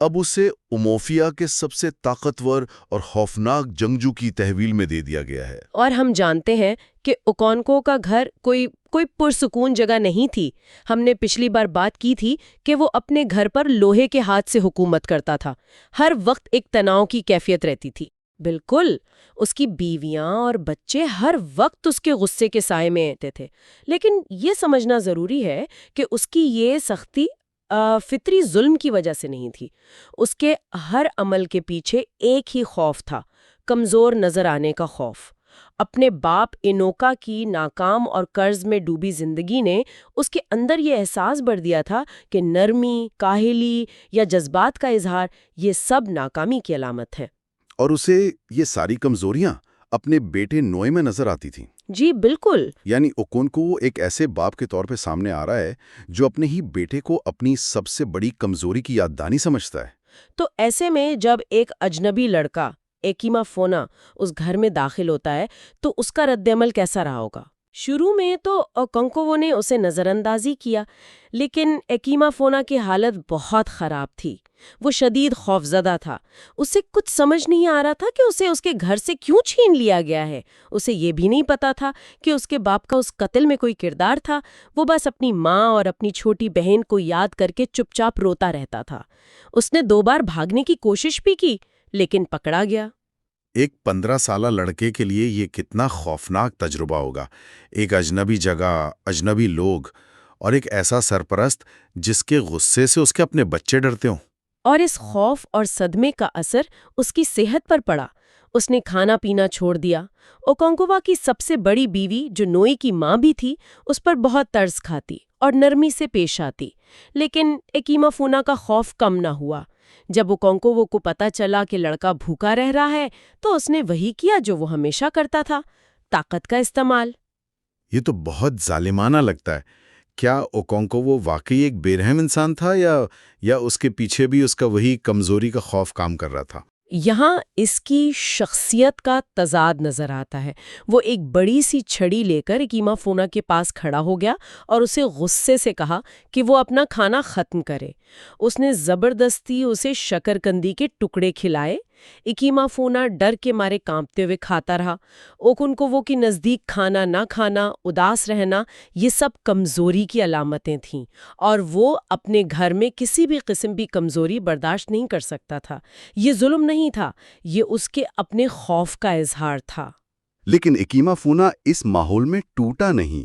اب اسے اوموفیا کے سب سے طاقتور اور خوفناک جنگجو کی تحویل میں دے دیا گیا ہے۔ اور ہم جانتے ہیں کہ اوکونکو کا گھر کوئی پرسکون جگہ نہیں تھی۔ ہم نے پچھلی بار بات کی تھی کہ وہ اپنے گھر پر لوہے کے ہاتھ سے حکومت کرتا تھا، ہر وقت ایک تناؤ کی کیفیت رہتی تھی۔ بالکل، اس کی بیویاں اور بچے ہر وقت اس کے غصے کے سائے میں رہتے تھے، لیکن یہ سمجھنا ضروری ہے کہ اس کی یہ سختی فطری ظلم کی وجہ سے نہیں تھی۔ اس کے ہر عمل کے پیچھے ایک ہی خوف تھا، کمزور نظر آنے کا خوف۔ اپنے باپ اینوکا کی ناکام اور قرض میں ڈوبی زندگی نے اس کے اندر یہ احساس بھر دیا تھا کہ نرمی، کاہلی یا جذبات کا اظہار یہ سب ناکامی کی علامت ہے۔ اور اسے یہ ساری کمزوریاں اپنے بیٹے نوئے میں نظر آتی تھیں۔ جی بالکل۔ یعنی اوکونکو ایک ایسے باپ کے طور پہ سامنے آ رہا ہے جو اپنے ہی بیٹے کو اپنی سب سے بڑی کمزوری کی یاددانی سمجھتا ہے۔ تو ایسے میں جب ایک اجنبی لڑکا ایکیما فونا اس گھر میں داخل ہوتا ہے تو اس کا رد عمل کیسا رہا ہوگا؟ شروع میں تو اوکونکو نے اسے نظر اندازی کیا، لیکن ایکیما فونا کی حالت بہت خراب تھی۔ وہ شدید خوفزدہ تھا۔ اسے کچھ سمجھ نہیں آ رہا تھا کہ اسے اس کے گھر سے کیوں چھین لیا گیا ہے۔ اسے یہ بھی نہیں پتا تھا کہ اس کے باپ کا اس قتل میں کوئی کردار تھا۔ وہ بس اپنی ماں اور اپنی چھوٹی بہن کو یاد کر کے چپ چاپ روتا رہتا تھا۔ اس نے 2 بار بھاگنے کی کوشش بھی کی، لیکن پکڑا گیا۔ ایک 15 سالہ لڑکے کے لیے یہ کتنا خوفناک تجربہ ہوگا، ایک اجنبی جگہ، اجنبی لوگ، اور ایک ایسا سرپرست جس کے غصے سے اس کے اپنے بچے ڈرتے ہوں۔ اور اس خوف اور صدمے کا اثر اس کی صحت پر پڑا۔ اس نے کھانا پینا چھوڑ دیا۔ اوکونکوا کی سب سے بڑی بیوی جو نوئی کی ماں بھی تھی، اس پر بہت ترس کھاتی اور نرمی سے پیش آتی، لیکن ایکیما فونا کا خوف کم نہ ہوا۔ جب اوکونکو کو پتا چلا کہ لڑکا بھوکا رہ رہا ہے تو اس نے وہی کیا جو وہ ہمیشہ کرتا تھا، طاقت کا استعمال۔ یہ تو بہت ظالمانہ لگتا ہے۔ کیا اوکونکو وہ واقعی ایک بے رحم انسان تھا یا اس کے پیچھے بھی اس کا وہی کمزوری کا خوف کام کر رہا تھا؟ یہاں اس کی شخصیت کا تضاد نظر آتا ہے۔ وہ ایک بڑی سی چھڑی لے کر ایکیما فونا کے پاس کھڑا ہو گیا اور اسے غصے سے کہا کہ وہ اپنا کھانا ختم کرے۔ اس نے زبردستی اسے شکرکندی کے ٹکڑے کھلائے۔ ایکیما فونا ڈر کے مارے کانپتے ہوئے کھاتا رہا۔ اوکونکو کے نزدیک کھانا نہ کھانا، اداس رہنا، یہ سب کمزوری کی علامتیں تھیں، اور وہ اپنے گھر میں کسی بھی قسم کی کمزوری برداشت نہیں کر سکتا تھا۔ یہ ظلم نہیں تھا، یہ اس کے اپنے خوف کا اظہار تھا۔ لیکن ایکیما فونا اس ماحول میں ٹوٹا نہیں۔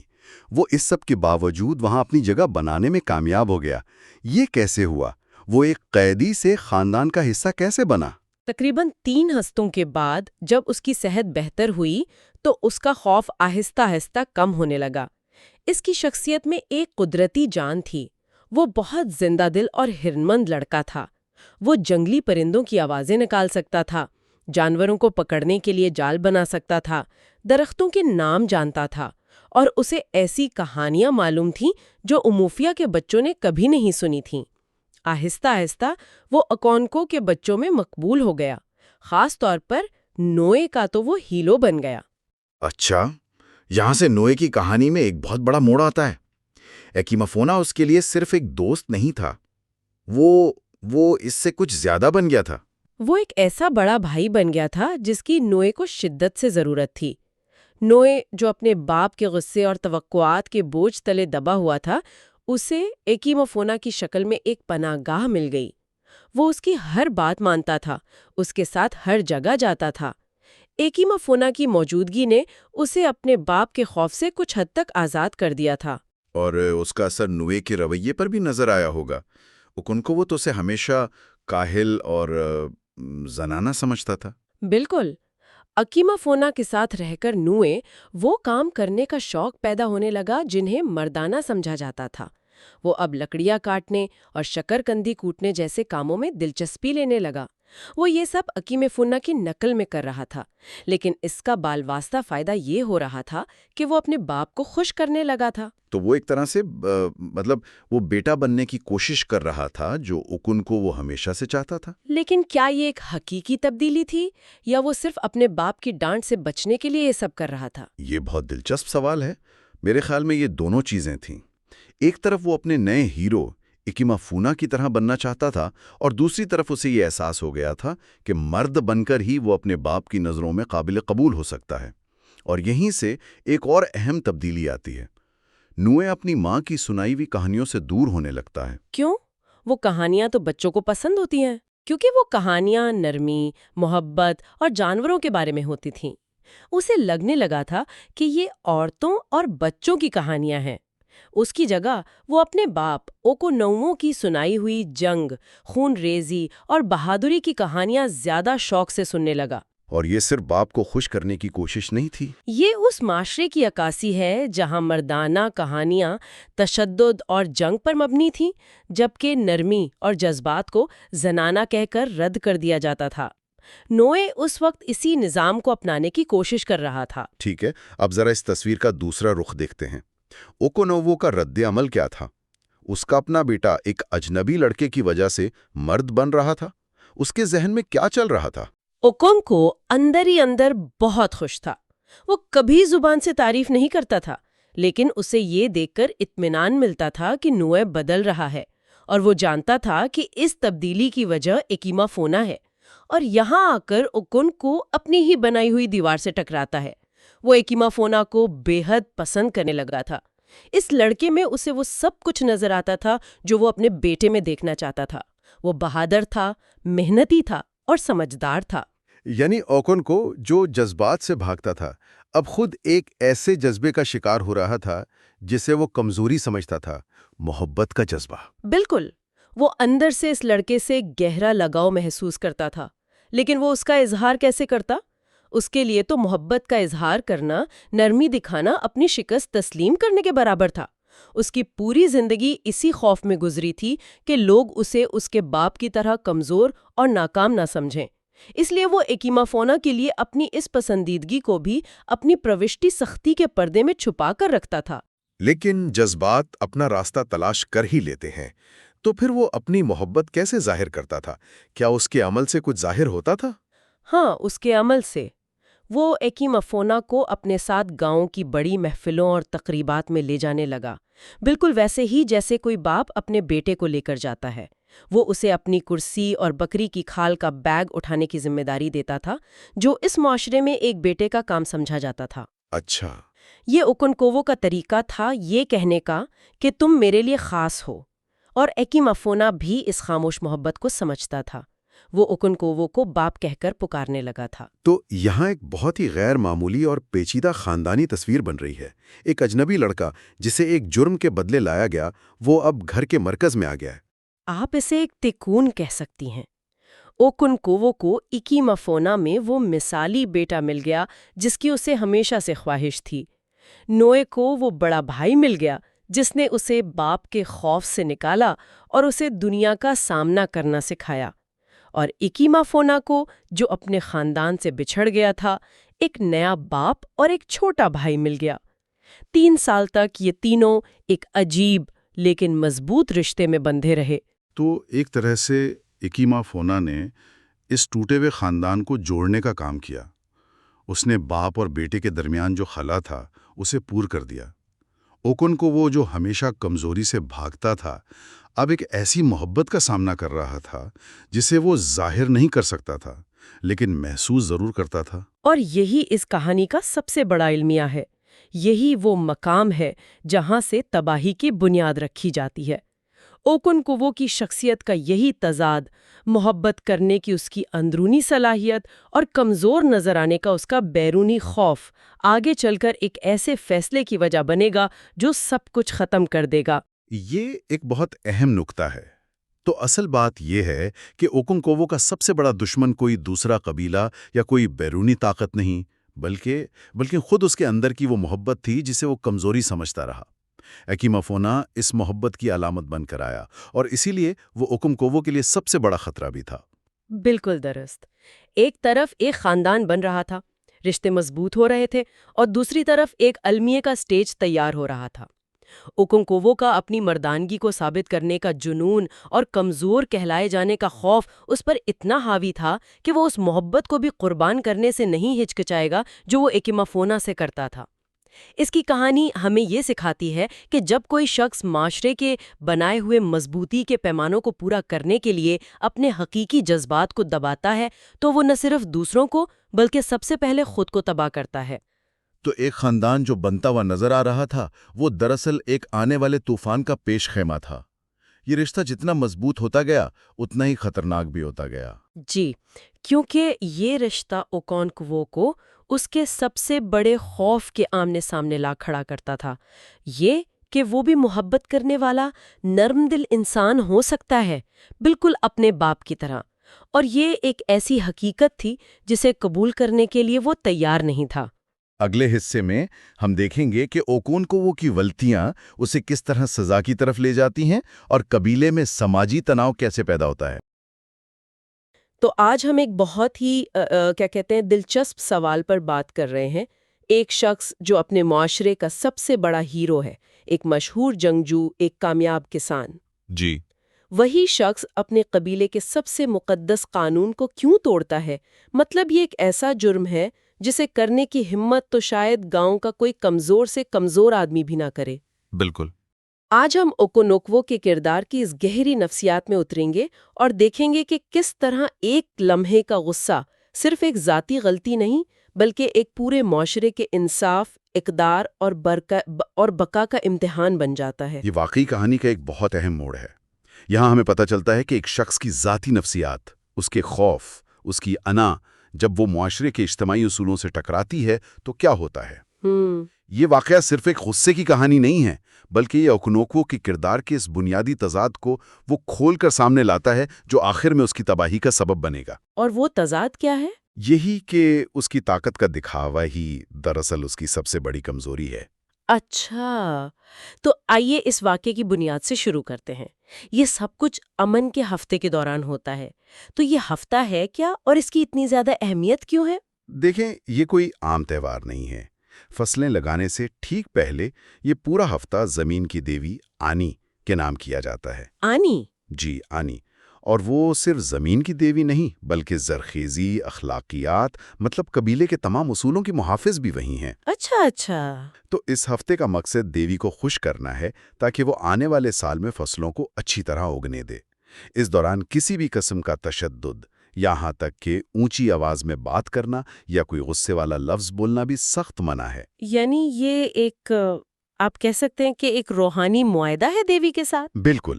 وہ اس سب کے باوجود وہاں اپنی جگہ بنانے میں کامیاب ہو گیا۔ یہ کیسے ہوا؟ وہ ایک قیدی سے خاندان کا حصہ کیسے بنا؟ تقریباً 3 ہفتوں کے بعد جب اس کی صحت بہتر ہوئی تو اس کا خوف آہستہ آہستہ کم ہونے لگا۔ اس کی شخصیت میں ایک قدرتی جان تھی۔ وہ بہت زندہ دل اور ہرنمند لڑکا تھا۔ وہ جنگلی پرندوں کی آوازیں نکال سکتا تھا، جانوروں کو پکڑنے کے لیے جال بنا سکتا تھا، درختوں کے نام جانتا تھا، اور اسے ایسی کہانیاں معلوم تھیں جو اوموفیا کے بچوں نے کبھی نہیں سنی تھیں۔ آہستہ آہستہ وہ اوکونکو کے بچوں میں مقبول ہو گیا، خاص طور پر نوئے کا تو وہ ہیرو بن گیا۔ اچھا، یہاں سے نوئے کی کہانی میں ایک بہت بڑا موڑ آتا ہے۔ ایکیما فونا اس کے لیے صرف ایک دوست نہیں تھا، وہ اس سے کچھ زیادہ بن گیا تھا۔ وہ ایک ایسا بڑا بھائی بن گیا تھا جس کی نوئے کو شدت سے ضرورت تھی۔ نوئے جو اپنے باپ کے غصے اور توقعات کے بوجھ تلے دبا ہوا تھا، اسے ایکیما فونا کی شکل میں ایک پناہ گاہ مل گئی۔ وہ اس کی ہر بات مانتا تھا، اس کے ساتھ ہر جگہ جاتا تھا۔ ایکیما فونا کی موجودگی نے اسے اپنے باپ کے خوف سے کچھ حد تک آزاد کر دیا تھا۔ اور اس کا اثر نوئے کے رویے پر بھی نظر آیا ہوگا۔ اوکونکو تو اسے ہمیشہ کاہل اور زنانہ سمجھتا تھا۔ بالکل۔ ایکیما فونا کے ساتھ رہ کر نوئے وہ کام کرنے کا شوق پیدا ہونے لگا جنہیں مردانہ سمجھا جاتا تھا۔ وہ اب لکڑیاں کاٹنے اور شکرکندی کوٹنے جیسے کاموں میں دلچسپی لینے لگا۔ وہ یہ سب ایکیما فونا کی نقل میں کر رہا تھا، لیکن اس کا بال واسطہ فائدہ یہ ہو رہا تھا کہ وہ اپنے باپ کو خوش کرنے لگا تھا۔ تو وہ ایک طرح سے وہ بیٹا بننے کی کوشش کر رہا تھا جو اوکونکو وہ ہمیشہ سے چاہتا تھا۔ لیکن کیا یہ ایک حقیقی تبدیلی تھی یا وہ صرف اپنے باپ کی ڈانٹ سے بچنے کے لیے یہ سب کر رہا تھا؟ یہ بہت دلچسپ سوال ہے۔ میرے خیال میں یہ دونوں چیزیں تھیں۔ ایک طرف وہ اپنے نئے ہیرو اکیما فونا کی طرح بننا چاہتا تھا اور دوسری طرف اسے یہ احساس ہو گیا تھا کہ مرد بن کر ہی وہ اپنے باپ کی نظروں میں قابل قبول ہو سکتا ہے۔ اور یہیں سے ایک اور اہم تبدیلی آتی ہے۔ نوئے اپنی ماں کی سنائی ہوئی کہانیوں سے دور ہونے لگتا ہے۔ کیوں؟ وہ کہانیاں تو بچوں کو پسند ہوتی ہیں، کیونکہ وہ کہانیاں نرمی، محبت اور جانوروں کے بارے میں ہوتی تھیں۔ اسے لگنے لگا تھا کہ یہ عورتوں اور بچوں کی کہانیاں ہیں۔ اس کی جگہ وہ اپنے باپ اوکونووو کی سنائی ہوئی جنگ، خون ریزی اور بہادری کی کہانیاں زیادہ شوق سے سننے لگا۔ اور یہ صرف باپ کو خوش کرنے کی کوشش نہیں تھی۔ یہ اس معاشرے کی عکاسی ہے جہاں مردانہ کہانیاں تشدد اور جنگ پر مبنی تھیں، جبکہ نرمی اور جذبات کو زنانہ کہہ کر رد کر دیا جاتا تھا۔ نوئے اس وقت اسی نظام کو اپنانے کی کوشش کر رہا تھا۔ ٹھیک ہے، اب ذرا اس تصویر کا دوسرا رخ دیکھتے ہیں۔ اوکونووو کا رد عمل کیا تھا؟ اس کا اپنا بیٹا ایک اجنبی لڑکے کی وجہ سے مرد بن رہا تھا۔ اس کے ذہن میں کیا چل رہا تھا؟ اوکونکو اندر ہی اندر بہت خوش تھا۔ وہ کبھی زبان سے تعریف نہیں کرتا تھا، لیکن اسے یہ دیکھ کر اطمینان ملتا تھا کہ نوئے بدل رہا ہے، اور وہ جانتا تھا کہ اس تبدیلی کی وجہ اکیما فونا ہے۔ اور یہاں آ کر اوکونکو اپنی ہی بنائی ہوئی دیوار سے ٹکراتا ہے۔ وہ اکیما فونا کو بے حد پسند کرنے لگا تھا۔ اس لڑکے میں اسے وہ سب کچھ نظر آتا تھا جو وہ اپنے بیٹے میں دیکھنا چاہتا تھا۔ وہ بہادر تھا، محنتی تھا اور سمجھدار تھا۔ یعنی اوکونکو جو جذبات سے بھاگتا تھا، اب خود ایک ایسے جذبے کا شکار ہو رہا تھا جسے وہ کمزوری سمجھتا تھا، محبت کا جذبہ۔ بالکل، وہ اندر سے اس لڑکے سے گہرا لگاؤ محسوس کرتا تھا، لیکن وہ اس کا اظہار کیسے کرتا؟ اس کے لیے تو محبت کا اظہار کرنا، نرمی دکھانا اپنی شکست تسلیم کرنے کے برابر تھا۔ اس کی پوری زندگی اسی خوف میں گزری تھی کہ لوگ اسے اس کے باپ کی طرح کمزور اور ناکام نہ سمجھیں۔ اس لیے وہ اکیما فونا کے لیے اپنی اس پسندیدگی کو بھی اپنی پروشٹی سختی کے پردے میں چھپا کر رکھتا تھا۔ لیکن جذبات اپنا راستہ تلاش کر ہی لیتے ہیں، تو پھر وہ اپنی محبت کیسے ظاہر کرتا تھا؟ کیا اس کے عمل سے کچھ ظاہر ہوتا تھا؟ ہاں، اس کے عمل سے۔ وہ اکیما فونا کو اپنے ساتھ گاؤں کی بڑی محفلوں اور تقریبات میں لے جانے لگا، بالکل ویسے ہی جیسے کوئی باپ اپنے بیٹے کو لے کر جاتا ہے۔ وہ اسے اپنی کرسی اور بکری کی کھال کا بیگ اٹھانے کی ذمہ داری دیتا تھا، جو اس معاشرے میں ایک بیٹے کا کام سمجھا جاتا تھا۔ اچھا، یہ اوکونکووو کا طریقہ تھا یہ کہنے کا کہ تم میرے لیے خاص ہو، اور اکیما فونا بھی اس خاموش محبت کو سمجھتا تھا۔ وہ اوکونکووو کو باپ کہہ کر پکارنے لگا تھا۔ تو یہاں ایک بہت ہی غیر معمولی اور پیچیدہ خاندانی تصویر بن رہی ہے۔ ایک اجنبی لڑکا جسے ایک جرم کے بدلے لایا گیا، وہ اب گھر کے مرکز میں آ گیا ہے۔ آپ اسے ایک تکون کہہ سکتی ہیں۔ اوکونکووو کو اکیما فونا میں وہ مثالی بیٹا مل گیا جس کی اسے ہمیشہ سے خواہش تھی۔ نوئے کو وہ بڑا بھائی مل گیا جس نے اسے باپ کے خوف سے نکالا اور اسے دنیا کا سامنا کرنا سکھایا۔ اور اکیما فونا کو، جو اپنے خاندان سے بچھڑ گیا تھا، ایک نیا باپ اور ایک چھوٹا بھائی مل گیا۔ 3 سال تک یہ تینوں ایک عجیب لیکن مضبوط رشتے میں بندھے رہے۔ تو ایک طرح سے اکیما فونا نے اس ٹوٹے ہوئے خاندان کو جوڑنے کا کام کیا۔ اس نے باپ اور بیٹے کے درمیان جو خلا تھا اسے پور کر دیا۔ اوکونکووو جو ہمیشہ کمزوری سے بھاگتا تھا، اب ایک ایسی محبت کا سامنا کر رہا تھا جسے وہ ظاہر نہیں کر سکتا تھا، لیکن محسوس ضرور کرتا تھا۔ اور یہی اس کہانی کا سب سے بڑا المیہ ہے۔ یہی وہ مقام ہے جہاں سے تباہی کی بنیاد رکھی جاتی ہے۔ اوکونکووو کی شخصیت کا یہی تضاد، محبت کرنے کی اس کی اندرونی صلاحیت اور کمزور نظر آنے کا اس کا بیرونی خوف، آگے چل کر ایک ایسے فیصلے کی وجہ بنے گا جو سب کچھ ختم کر دے گا۔ یہ ایک بہت اہم نکتہ ہے۔ تو اصل بات یہ ہے کہ اوکونکووو کا سب سے بڑا دشمن کوئی دوسرا قبیلہ یا کوئی بیرونی طاقت نہیں، بلکہ خود اس کے اندر کی وہ محبت تھی جسے وہ کمزوری سمجھتا رہا۔ اکیما فونا اس محبت کی علامت بن کر آیا، اور اسی لیے وہ اوکونکووو کے لیے سب سے بڑا خطرہ بھی تھا۔ بالکل درست۔ ایک طرف ایک خاندان بن رہا تھا، رشتے مضبوط ہو رہے تھے، اور دوسری طرف ایک المیے کا سٹیج تیار ہو رہا تھا۔ اوکونکووو کا اپنی مردانگی کو ثابت کرنے کا جنون اور کمزور کہلائے جانے کا خوف اس پر اتنا حاوی تھا کہ وہ اس محبت کو بھی قربان کرنے سے نہیں ہچکچائے گا جو وہ اکیما فونا سے کرتا تھا۔ اس کی کہانی ہمیں یہ سکھاتی ہے کہ جب کوئی شخص معاشرے کے بنائے ہوئے مضبوطی کے پیمانوں کو پورا کرنے کے لیے اپنے حقیقی جذبات کو دباتا ہے تو وہ نہ صرف دوسروں کو بلکہ سب سے پہلے خود کو تباہ کرتا ہے۔ تو ایک خاندان جو بنتا ہوا نظر آ رہا تھا وہ دراصل ایک آنے والے طوفان کا پیش خیمہ تھا۔ یہ رشتہ جتنا مضبوط ہوتا گیا اتنا ہی خطرناک بھی ہوتا گیا۔ جی، کیونکہ یہ رشتہ اوکونکوو کو اس کے سب سے بڑے خوف کے آمنے سامنے لا کھڑا کرتا تھا، یہ کہ وہ بھی محبت کرنے والا نرم دل انسان ہو سکتا ہے، بالکل اپنے باپ کی طرح، اور یہ ایک ایسی حقیقت تھی جسے قبول کرنے کے لیے وہ تیار نہیں تھا۔ اگلے حصے میں ہم دیکھیں گے کہ اوکونکوو کی غلطیاں اسے کس طرح سزا کی طرف لے جاتی ہیں اور قبیلے میں سماجی تناؤ کیسے پیدا ہوتا ہے۔ تو آج ہم ایک بہت ہی کیا کہتے ہیں دلچسپ سوال پر بات کر رہے ہیں۔ ایک شخص جو اپنے معاشرے کا سب سے بڑا ہیرو ہے، ایک مشہور جنگجو، ایک کامیاب کسان، جی، وہی شخص اپنے قبیلے کے سب سے مقدس قانون کو کیوں توڑتا ہے؟ مطلب یہ ایک ایسا جرم ہے جسے کرنے کی ہمت تو شاید گاؤں کا کوئی کمزور سے کمزور آدمی بھی نہ کرے۔ بالکل۔ آج ہم اوکونوکوو کے کردار کی اس گہری نفسیات میں اتریں گے اور دیکھیں گے کہ کس طرح ایک لمحے کا غصہ صرف ایک ذاتی غلطی نہیں بلکہ ایک پورے معاشرے کے انصاف، اقدار اور بقا کا امتحان بن جاتا ہے۔ یہ واقعی کہانی کا ایک بہت اہم موڑ ہے۔ یہاں ہمیں پتہ چلتا ہے کہ ایک شخص کی ذاتی نفسیات، اس کے خوف، اس کی انا، جب وہ معاشرے کے اجتماعی اصولوں سے ٹکراتی ہے تو کیا ہوتا ہے۔ یہ واقعہ صرف ایک غصے کی کہانی نہیں ہے، بلکہ یہ اوکونوکوو کے کردار کے اس بنیادی تضاد کو وہ کھول کر سامنے لاتا ہے جو آخر میں اس کی تباہی کا سبب بنے گا۔ اور وہ تضاد کیا ہے؟ یہی کہ اس کی طاقت کا دکھاوا ہی دراصل اس کی سب سے بڑی کمزوری ہے۔ اچھا، تو آئیے اس واقعے کی بنیاد سے شروع کرتے ہیں۔ یہ سب کچھ امن کے ہفتے کے دوران ہوتا ہے، تو یہ ہفتہ ہے کیا اور اس کی اتنی زیادہ اہمیت کیوں ہے؟ دیکھیں، یہ کوئی عام تہوار نہیں ہے۔ فصلیں لگانے سے ٹھیک پہلے یہ پورا ہفتہ زمین کی دیوی آنی کے نام کیا جاتا ہے۔ آنی؟ جی، آنی۔ اور وہ صرف زمین کی دیوی نہیں بلکہ زرخیزی، اخلاقیات، مطلب قبیلے کے تمام اصولوں کی محافظ بھی وہی ہیں۔ اچھا۔ تو اس ہفتے کا مقصد دیوی کو خوش کرنا ہے تاکہ وہ آنے والے سال میں فصلوں کو اچھی طرح اگنے دے۔ اس دوران کسی بھی قسم کا تشدد، یہاں تک کہ اونچی آواز میں بات کرنا یا کوئی غصے والا لفظ بولنا بھی سخت منع ہے۔ یعنی یہ ایک آپ کہہ سکتے ہیں کہ ایک روحانی معاہدہ ہے دیوی کے ساتھ؟ بالکل۔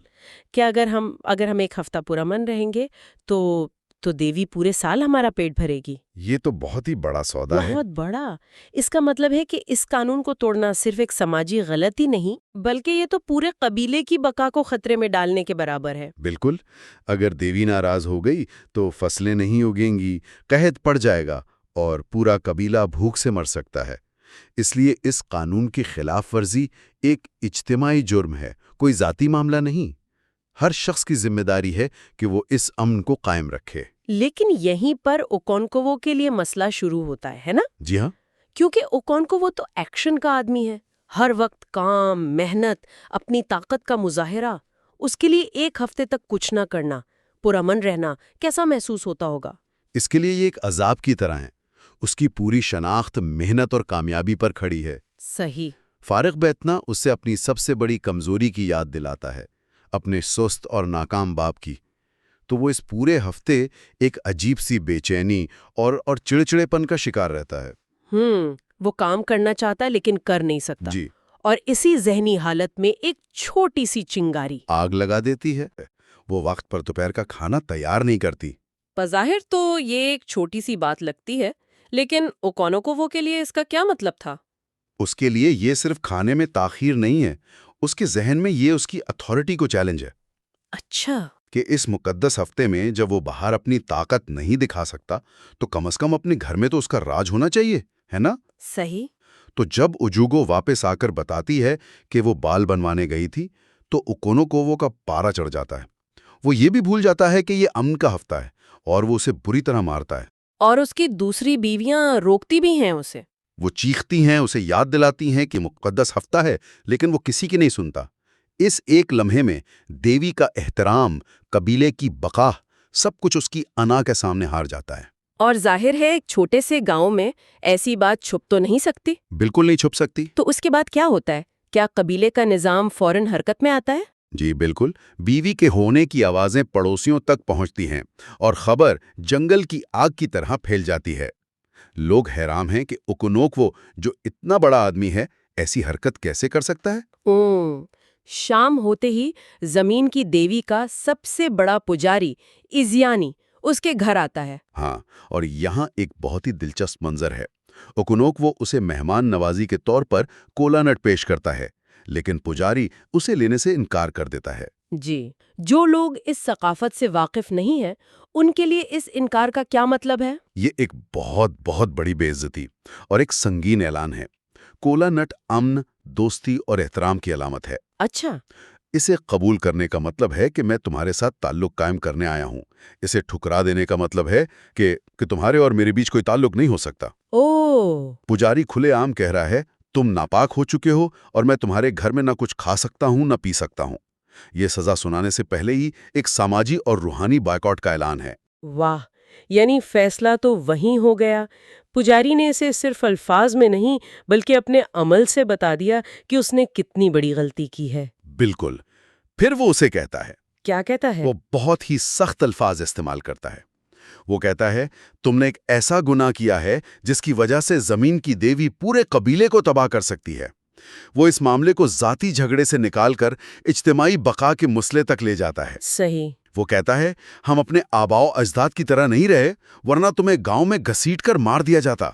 کہ اگر ہم ایک ہفتہ پورا من رہیں گے تو دیوی پورے سال ہمارا پیٹ بھرے گی۔ یہ تو بہت ہی بڑا سودا ہے۔ بہت بڑا۔ اس کا مطلب ہے کہ اس قانون کو توڑنا صرف ایک سماجی غلطی نہیں بلکہ یہ تو پورے قبیلے کی بقا کو خطرے میں ڈالنے کے برابر ہے۔ بالکل۔ اگر دیوی ناراض ہو گئی تو فصلیں نہیں اگیں گی، قحط پڑ جائے گا اور پورا قبیلہ بھوک سے مر سکتا ہے۔ اس لیے اس قانون کی خلاف ورزی ایک اجتماعی جرم ہے، کوئی ذاتی معاملہ نہیں۔ ہر شخص کی ذمہ داری ہے کہ وہ اس امن کو قائم رکھے۔ لیکن یہیں پر اوکونکوو کے لیے مسئلہ شروع ہوتا ہے نا؟ جی ہاں۔ کیونکہ اوکونکوو تو ایکشن کا آدمی ہے، ہر وقت کام، محنت، اپنی طاقت کا مظاہرہ۔ اس کے لیے ایک ہفتے تک کچھ نہ کرنا، پرامن رہنا کیسا محسوس ہوتا ہوگا؟ اس کے لیے یہ ایک عذاب کی طرح ہے۔ اس کی پوری شناخت محنت اور کامیابی پر کھڑی ہے۔ صحیح۔ فارغ بیٹھنا اسے اپنی سب سے بڑی کمزوری کی یاد دلاتا ہے، اپنے سست اور ناکام باپ کی۔ تو وہ اس پورے ہفتے ایک عجیب سی بے چینی اور چڑچڑے پن کا شکار رہتا ہے۔ وہ کام کرنا چاہتا ہے لیکن کر نہیں سکتا۔ جی۔ اور اسی ذہنی حالت میں ایک چھوٹی سی چنگاری آگ لگا دیتی ہے۔ وہ وقت پر دوپہر کا کھانا تیار نہیں کرتی۔ بظاہر تو یہ ایک چھوٹی سی بات لگتی ہے، لیکن اوکونوکوو کے لیے اس کا کیا مطلب تھا؟ اس کے لیے یہ صرف کھانے میں تاخیر نہیں ہے، اس کے ذہن میں یہ اس کی اتھارٹی کو چیلنج ہے۔ اچھا۔ کہ اس مقدس ہفتے میں جب وہ باہر اپنی طاقت نہیں دکھا سکتا تو کم از کم اپنے گھر میں تو اس کا راج ہونا چاہیے، ہے نا؟ صحیح۔ تو جب اوجوگو واپس آ کر بتاتی ہے کہ وہ بال بنوانے گئی تھی تو اوکونوکوو کا پارا چڑھ جاتا ہے۔ وہ یہ بھی بھول جاتا ہے کہ یہ امن کا ہفتہ ہے اور وہ اسے بری طرح مارتا ہے۔ اور اس کی دوسری بیویاں روکتی بھی ہیں اسے۔ وہ چیختی ہیں، اسے یاد دلاتی ہیں کہ مقدس ہفتہ ہے، لیکن وہ کسی کی نہیں سنتا۔ اس ایک لمحے میں دیوی کا احترام، قبیلے کی بقا، سب کچھ اس کی انا کے سامنے ہار جاتا ہے۔ اور ظاہر ہے ایک چھوٹے سے گاؤں میں ایسی بات چھپ تو نہیں سکتی۔ بالکل نہیں چھپ سکتی۔ تو اس کے بعد کیا ہوتا ہے؟ کیا قبیلے کا نظام فوراً حرکت میں آتا ہے؟ جی بالکل، بیوی کے ہونے کی آوازیں پڑوسیوں تک پہنچتی ہیں اور خبر جنگل کی آگ کی طرح پھیل جاتی ہے۔ لوگ حیران ہیں کہ اوکونوکوو جو اتنا بڑا آدمی ہے ایسی حرکت کیسے کر سکتا ہے؟ شام ہوتے ہی زمین کی دیوی کا سب سے بڑا پجاری ایزیانی اس کے گھر آتا ہے۔ ہاں، اور یہاں ایک بہت ہی دلچسپ منظر ہے۔ اوکونوکوو اسے مہمان نوازی کے طور پر کولا نٹ پیش کرتا ہے، لیکن پجاری اسے لینے سے انکار کر دیتا ہے۔ جی، جو لوگ اس ثقافت سے واقف نہیں ہیں ان کے لیے اس انکار کا کیا مطلب ہے؟ یہ ایک بہت بہت بڑی بے عزتی اور ایک سنگین اعلان ہے۔ کولا نٹ امن، دوستی اور احترام کی علامت ہے۔ اچھا، اسے قبول کرنے کا مطلب ہے کہ میں تمہارے ساتھ تعلق قائم کرنے آیا ہوں۔ اسے ٹھکرا دینے کا مطلب ہے کہ تمہارے اور میرے بیچ کوئی تعلق نہیں ہو سکتا۔ پجاری کھلے عام کہہ رہا ہے تم ناپاک ہو چکے ہو اور میں تمہارے گھر میں نہ کچھ کھا سکتا ہوں نہ پی سکتا ہوں۔ یہ سزا سنانے سے پہلے ہی ایک سماجی اور روحانی بائیکاٹ کا اعلان ہے۔ واہ، یعنی فیصلہ تو وہیں ہو گیا۔ پجاری نے اسے صرف الفاظ میں نہیں بلکہ اپنے عمل سے بتا دیا کہ اس نے کتنی بڑی غلطی کی ہے۔ بالکل۔ پھر وہ اسے کہتا ہے، کیا کہتا ہے؟ وہ بہت ہی سخت الفاظ استعمال کرتا ہے۔ وہ کہتا ہے تم نے ایک ایسا گناہ کیا ہے جس کی وجہ سے زمین کی دیوی پورے قبیلے کو تباہ کر سکتی ہے۔ وہ اس معاملے کو ذاتی جھگڑے سے نکال کر اجتماعی بقا کے مسئلے تک لے جاتا ہے۔ صحیح۔ وہ کہتا ہے ہم اپنے آباء و اجداد کی طرح نہیں رہے ورنہ تمہیں گاؤں میں گھسیٹ کر مار دیا جاتا۔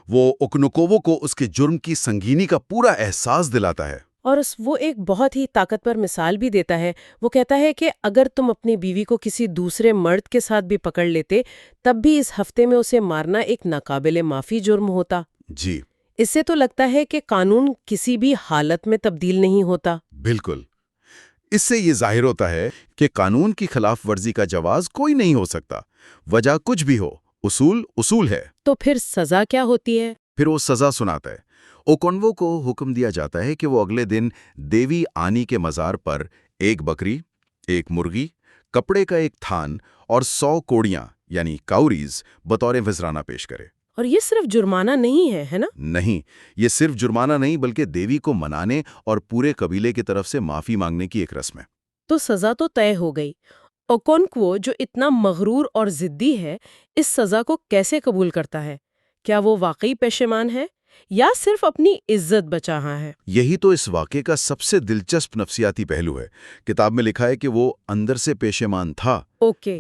وہ اوکونوکوو کو اس کے جرم کی سنگینی کا پورا احساس دلاتا ہے۔ اور وہ ایک بہت ہی طاقتور مثال بھی دیتا ہے۔ وہ کہتا ہے کہ اگر تم اپنی بیوی کو کسی دوسرے مرد کے ساتھ بھی پکڑ لیتے تب بھی اس ہفتے میں اسے مارنا ایک ناقابل معافی جرم ہوتا۔ جی، اس سے تو لگتا ہے کہ قانون کسی بھی حالت میں تبدیل نہیں ہوتا۔ بالکل۔ اس سے یہ ظاہر ہوتا ہے کہ قانون کی خلاف ورزی کا جواز کوئی نہیں ہو سکتا، وجہ کچھ بھی ہو، اصول اصول ہے۔ تو پھر سزا کیا ہوتی ہے؟ پھر وہ سزا سناتا ہے۔ اوکونوو کو حکم دیا جاتا ہے کہ وہ اگلے دن دیوی آنی کے مزار پر ایک بکری، ایک مرغی، کپڑے کا ایک تھان اور 100 کوڑیاں یعنی کاوریز بطور وزرانہ پیش کرے۔ اور یہ صرف جرمانہ نہیں ہے نا؟ نہیں، یہ صرف جرمانہ نہیں بلکہ دیوی کو منانے اور پورے قبیلے کی طرف سے معافی مانگنے کی ایک رسم ہے۔ تو سزا تو طے ہو گئی۔ اوکونکوو جو اتنا مغرور اور ضدی ہے اس سزا کو کیسے قبول کرتا ہے؟ کیا وہ واقعی پشیمان ہے یا صرف اپنی عزت بچا رہا ہے؟ یہی تو اس واقعے کا سب سے دلچسپ نفسیاتی پہلو ہے۔ کتاب میں لکھا ہے کہ وہ اندر سے پشیمان تھا۔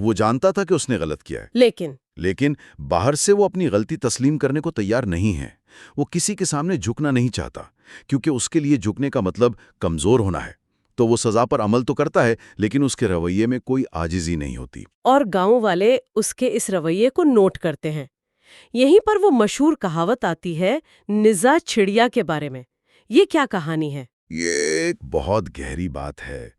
وہ جانتا تھا کہ اس نے غلط کیا ہے، لیکن باہر سے وہ اپنی غلطی تسلیم کرنے کو تیار نہیں ہے۔ وہ کسی کے سامنے جھکنا نہیں چاہتا کیونکہ اس کے لیے جھکنے کا مطلب کمزور ہونا ہے۔ تو وہ سزا پر عمل تو کرتا ہے لیکن اس کے رویے میں کوئی عاجزی نہیں ہوتی۔ اور گاؤں والے اس کے اس رویے کو نوٹ کرتے ہیں۔ یہیں پر وہ مشہور کہاوت آتی ہے نزا چڑیا کے بارے میں۔ یہ کیا کہانی ہے؟ یہ ایک بہت گہری بات ہے۔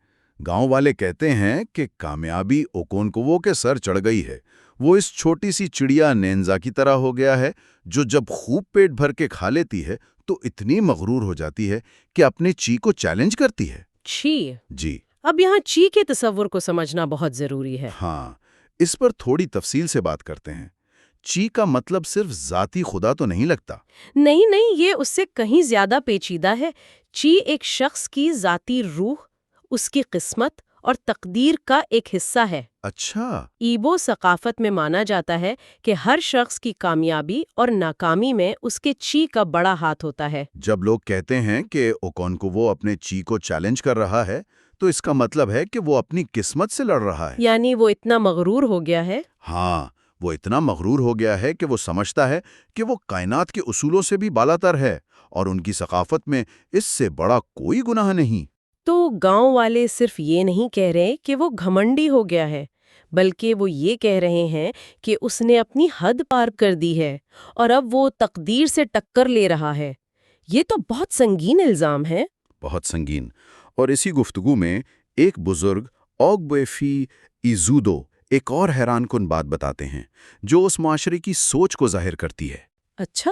گاؤں والے کہتے ہیں کہ کامیابی اوکونکوو کے سر چڑھ گئی ہے۔ وہ اس چھوٹی سی چڑیا نینزا کی طرح ہو گیا ہے جو جب خوب پیٹ بھر کے کھا لیتی ہے تو اتنی مغرور ہو جاتی ہے کہ اپنے چی کو چیلنج کرتی ہے۔ چی؟ جی۔ اب یہاں چی کے تصور کو سمجھنا بہت ضروری ہے۔ ہاں، اس پر تھوڑی تفصیل سے بات کرتے ہیں۔ چی کا مطلب صرف ذاتی خدا تو نہیں لگتا۔ نہیں، یہ اس سے کہیں زیادہ پیچیدہ ہے۔ چی ایک شخص کی ذاتی روح، اس کی قسمت اور تقدیر کا ایک حصہ ہے۔ اچھا۔ ایبو ثقافت میں مانا جاتا ہے کہ ہر شخص کی کامیابی اور ناکامی میں اس کے چی کا بڑا ہاتھ ہوتا ہے۔ جب لوگ کہتے ہیں کہ اوکونکوو اپنے چی کو چیلنج کر رہا ہے تو اس کا مطلب ہے کہ وہ اپنی قسمت سے لڑ رہا ہے۔ یعنی وہ اتنا مغرور ہو گیا ہے؟ ہاں، وہ اتنا مغرور ہو گیا ہے کہ وہ سمجھتا ہے کہ وہ کائنات کے اصولوں سے بھی بالاتر ہے اور ان کی ثقافت میں اس سے بڑا کوئی گناہ نہیں۔ تو گاؤں والے صرف یہ نہیں کہہ رہے کہ وہ گھمنڈی ہو گیا ہے، بلکہ وہ یہ کہہ رہے ہیں کہ اس نے اپنی حد پار کر دی ہے اور اب وہ تقدیر سے ٹکر لے رہا ہے۔ یہ تو بہت سنگین الزام ہے۔ بہت سنگین۔ اور اسی گفتگو میں ایک بزرگ اوگبویفی ایزودو ایک اور حیران کن بات بتاتے ہیں جو اس معاشرے کی سوچ کو ظاہر کرتی ہے۔ اچھا،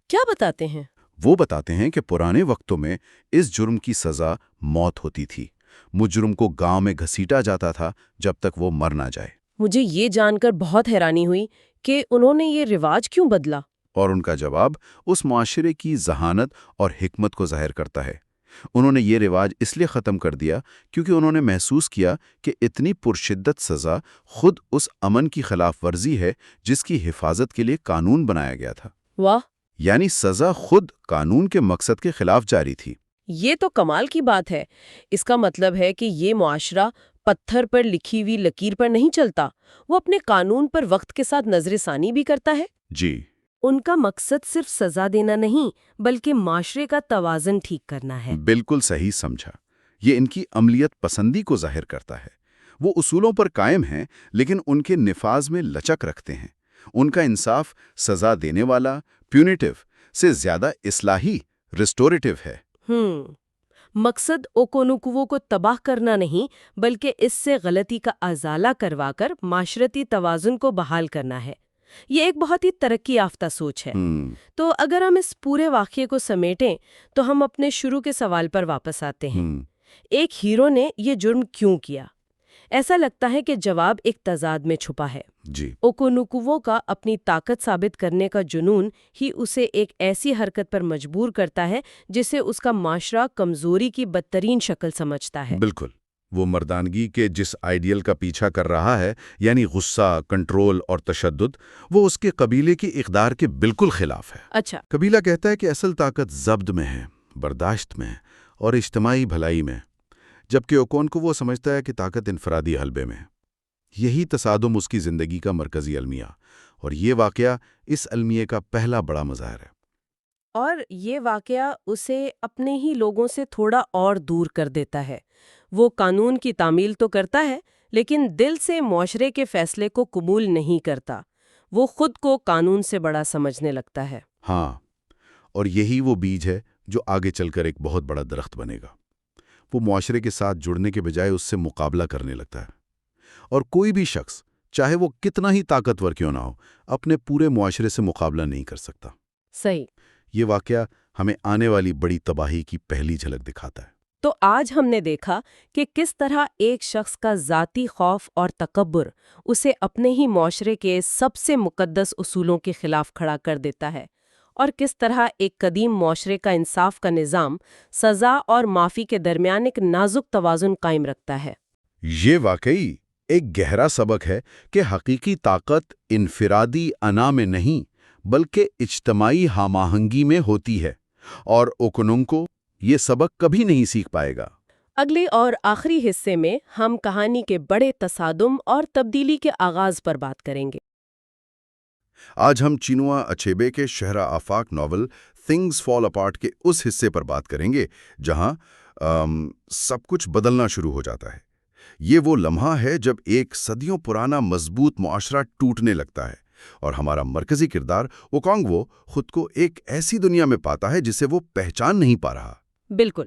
کیا بتاتے ہیں؟ وہ بتاتے ہیں کہ پرانے وقتوں میں اس جرم کی سزا موت ہوتی تھی۔ مجرم کو گاؤں میں گھسیٹا جاتا تھا جب تک وہ مر نہ جائے۔ مجھے یہ جان کر بہت حیرانی ہوئی کہ انہوں نے یہ رواج کیوں بدلا؟ اور ان کا جواب اس معاشرے کی ذہانت اور حکمت کو ظاہر کرتا ہے۔ انہوں نے یہ رواج اس لیے ختم کر دیا کیونکہ انہوں نے محسوس کیا کہ اتنی پرشدت سزا خود اس امن کی خلاف ورزی ہے جس کی حفاظت کے لیے قانون بنایا گیا تھا۔ واہ، یعنی سزا خود قانون کے مقصد کے خلاف جاری تھی۔ یہ تو کمال کی بات ہے۔ اس کا مطلب ہے کہ یہ معاشرہ پتھر پر لکھی ہوئی لکیر پر نہیں چلتا، وہ اپنے قانون پر وقت کے ساتھ نظر ثانی بھی کرتا ہے۔ جی، ان کا مقصد صرف سزا دینا نہیں بلکہ معاشرے کا توازن ٹھیک کرنا ہے۔ بالکل صحیح سمجھا۔ یہ ان کی عملیت پسندی کو ظاہر کرتا ہے۔ وہ اصولوں پر قائم ہیں لیکن ان کے نفاذ میں لچک رکھتے ہیں۔ ان کا انصاف سزا دینے والا پیونیٹیو سے زیادہ اصلاحی ریسٹوریٹیو ہے۔ مقصد اوکونوکوو کو تباہ کرنا نہیں بلکہ اس سے غلطی کا ازالہ کروا کر معاشرتی توازن کو بحال کرنا ہے۔ یہ ایک بہت ہی ترقی یافتہ سوچ ہے۔ تو اگر ہم اس پورے واقعے کو سمیٹیں تو ہم اپنے شروع کے سوال پر واپس آتے ہیں۔ ایک ہیرو نے یہ جرم کیوں کیا؟ ایسا لگتا ہے کہ جواب ایک تضاد میں چھپا ہے۔ جی، اوکونوکوو کا اپنی طاقت ثابت کرنے کا جنون ہی اسے ایک ایسی حرکت پر مجبور کرتا ہے جسے اس کا معاشرہ کمزوری کی بدترین شکل سمجھتا ہے۔ بالکل۔ وہ مردانگی کے جس آئیڈیل کا پیچھا کر رہا ہے، یعنی غصہ، کنٹرول اور تشدد، وہ اس کے قبیلے کی اقدار کے بالکل خلاف ہے۔ اچھا، قبیلہ کہتا ہے کہ اصل طاقت ضبط میں ہے، برداشت میں اور اجتماعی بھلائی میں، جبکہ اوکونوکوو سمجھتا ہے کہ طاقت انفرادی حلبے میں ہے۔ یہی تصادم اس کی زندگی کا مرکزی المیہ، اور یہ واقعہ اس المیے کا پہلا بڑا مظاہر ہے۔ اور یہ واقعہ اسے اپنے ہی لوگوں سے تھوڑا اور دور کر دیتا ہے۔ وہ قانون کی تعمیل تو کرتا ہے لیکن دل سے معاشرے کے فیصلے کو قبول نہیں کرتا۔ وہ خود کو قانون سے بڑا سمجھنے لگتا ہے۔ ہاں، اور یہی وہ بیج ہے جو آگے چل کر ایک بہت بڑا درخت بنے گا۔ وہ معاشرے کے ساتھ جڑنے کے بجائے اس سے مقابلہ کرنے لگتا ہے، اور کوئی بھی شخص چاہے وہ کتنا ہی طاقتور کیوں نہ ہو اپنے پورے معاشرے سے مقابلہ نہیں کر سکتا۔ صحیح۔ یہ واقعہ ہمیں آنے والی بڑی تباہی کی پہلی جھلک دکھاتا ہے۔ تو آج ہم نے دیکھا کہ کس طرح ایک شخص کا ذاتی خوف اور تکبر اسے اپنے ہی معاشرے کے سب سے مقدس اصولوں کے خلاف کھڑا کر دیتا ہے، اور کس طرح ایک قدیم معاشرے کا انصاف کا نظام سزا اور معافی کے درمیان ایک نازک توازن قائم رکھتا ہے۔ یہ واقعی ایک گہرا سبق ہے کہ حقیقی طاقت انفرادی انا میں نہیں بلکہ اجتماعی ہم آہنگی میں ہوتی ہے، اور اوکونوکوو یہ سبق کبھی نہیں سیکھ پائے گا۔ اگلے اور آخری حصے میں ہم کہانی کے بڑے تصادم اور تبدیلی کے آغاز پر بات کریں گے۔ آج ہم چینوا اچیبے کے شہر آفاق ناول تھنگز فال اپارٹ کے اس حصے پر بات کریں گے جہاں سب کچھ بدلنا شروع ہو جاتا ہے۔ یہ وہ لمحہ ہے جب ایک صدیوں پرانا مضبوط معاشرہ ٹوٹنے لگتا ہے، اور ہمارا مرکزی کردار اوکونگوو خود کو ایک ایسی دنیا میں پاتا ہے جسے وہ پہچان نہیں پا رہا۔ بالکل،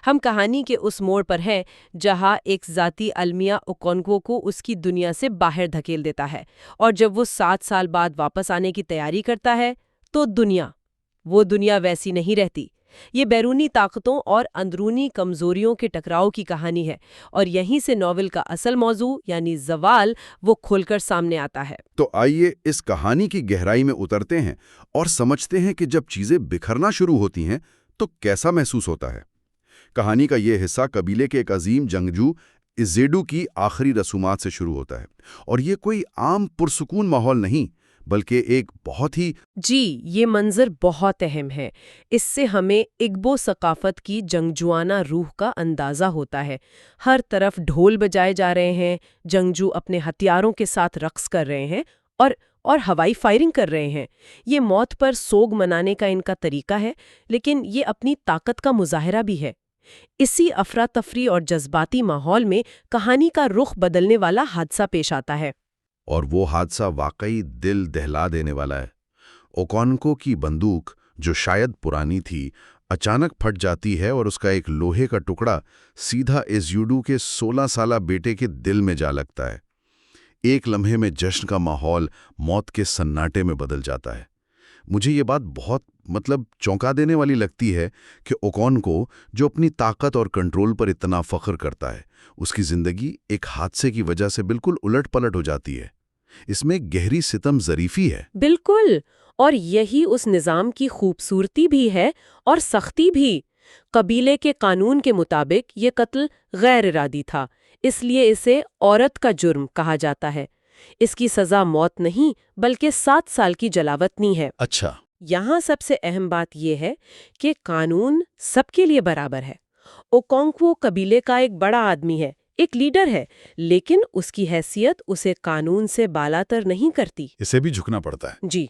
ہم کہانی کے اس موڑ پر ہیں جہاں ایک ذاتی المیہ اوکونگوو کو اس کی دنیا سے باہر دھکیل دیتا ہے، اور جب وہ 7 سال بعد واپس آنے کی تیاری کرتا ہے تو وہ دنیا ویسی نہیں رہتی۔ یہ بیرونی طاقتوں اور اندرونی کمزوریوں کے ٹکراؤ کی کہانی ہے، اور یہیں سے ناول کا اصل موضوع یعنی زوال وہ کھول کر سامنے آتا ہے۔ تو آئیے اس کہانی کی گہرائی میں اترتے ہیں اور سمجھتے ہیں کہ جب چیزیں بکھرنا شروع ہوتی ہیں تو کیسا محسوس ہوتا ہے۔ کہانی کا یہ حصہ قبیلے کے ایک عظیم جنگجو ایزیڈو کی آخری رسومات سے شروع ہوتا ہے، اور یہ کوئی عام پرسکون ماحول نہیں بلکہ ایک بہت ہی یہ منظر بہت اہم ہے۔ اس سے ہمیں اگبو ثقافت کی جنگجوانہ روح کا اندازہ ہوتا ہے۔ ہر طرف ڈھول بجائے جا رہے ہیں، جنگجو اپنے ہتھیاروں کے ساتھ رقص کر رہے ہیں اور ہوائی فائرنگ کر رہے ہیں۔ یہ موت پر سوگ منانے کا ان کا طریقہ ہے، لیکن یہ اپنی طاقت کا مظاہرہ بھی ہے۔ اسی افراتفری اور جذباتی ماحول میں کہانی کا رخ بدلنے والا حادثہ پیش آتا ہے۔ اور وہ حادثہ واقعی دل دہلا دینے والا ہے۔ اوکونوکوو کی بندوق، جو شاید پرانی تھی، اچانک پھٹ جاتی ہے اور اس کا ایک لوہے کا ٹکڑا سیدھا ایزیڈو کے 16 سالہ بیٹے کے دل میں جا لگتا ہے۔ ایک لمحے میں جشن کا ماحول موت کے سناٹے میں بدل جاتا ہے۔ مجھے یہ بات بہت چونکا دینے والی لگتی ہے کہ اوکونوکوو، جو اپنی طاقت اور کنٹرول پر اتنا فخر کرتا ہے، اس کی زندگی ایک حادثے کی وجہ سے بالکل الٹ پلٹ ہو جاتی ہے۔ اس میں گہری ستم ظریفی ہے۔ بالکل، اور یہی اس نظام کی خوبصورتی بھی ہے اور سختی بھی۔ قبیلے کے قانون کے مطابق یہ قتل غیر ارادی تھا، اس لیے اسے عورت کا جرم کہا جاتا ہے۔ اس کی سزا موت نہیں بلکہ 7 سال کی جلاوطنی ہے۔ اچھا، یہاں سب سے اہم بات یہ ہے کہ قانون سب کے لیے برابر ہے۔ اوکونکوو قبیلے کا ایک بڑا آدمی ہے، ایک لیڈر ہے، لیکن اس کی حیثیت اسے قانون سے بالاتر نہیں کرتی۔ اسے بھی جھکنا پڑتا ہے۔ جی،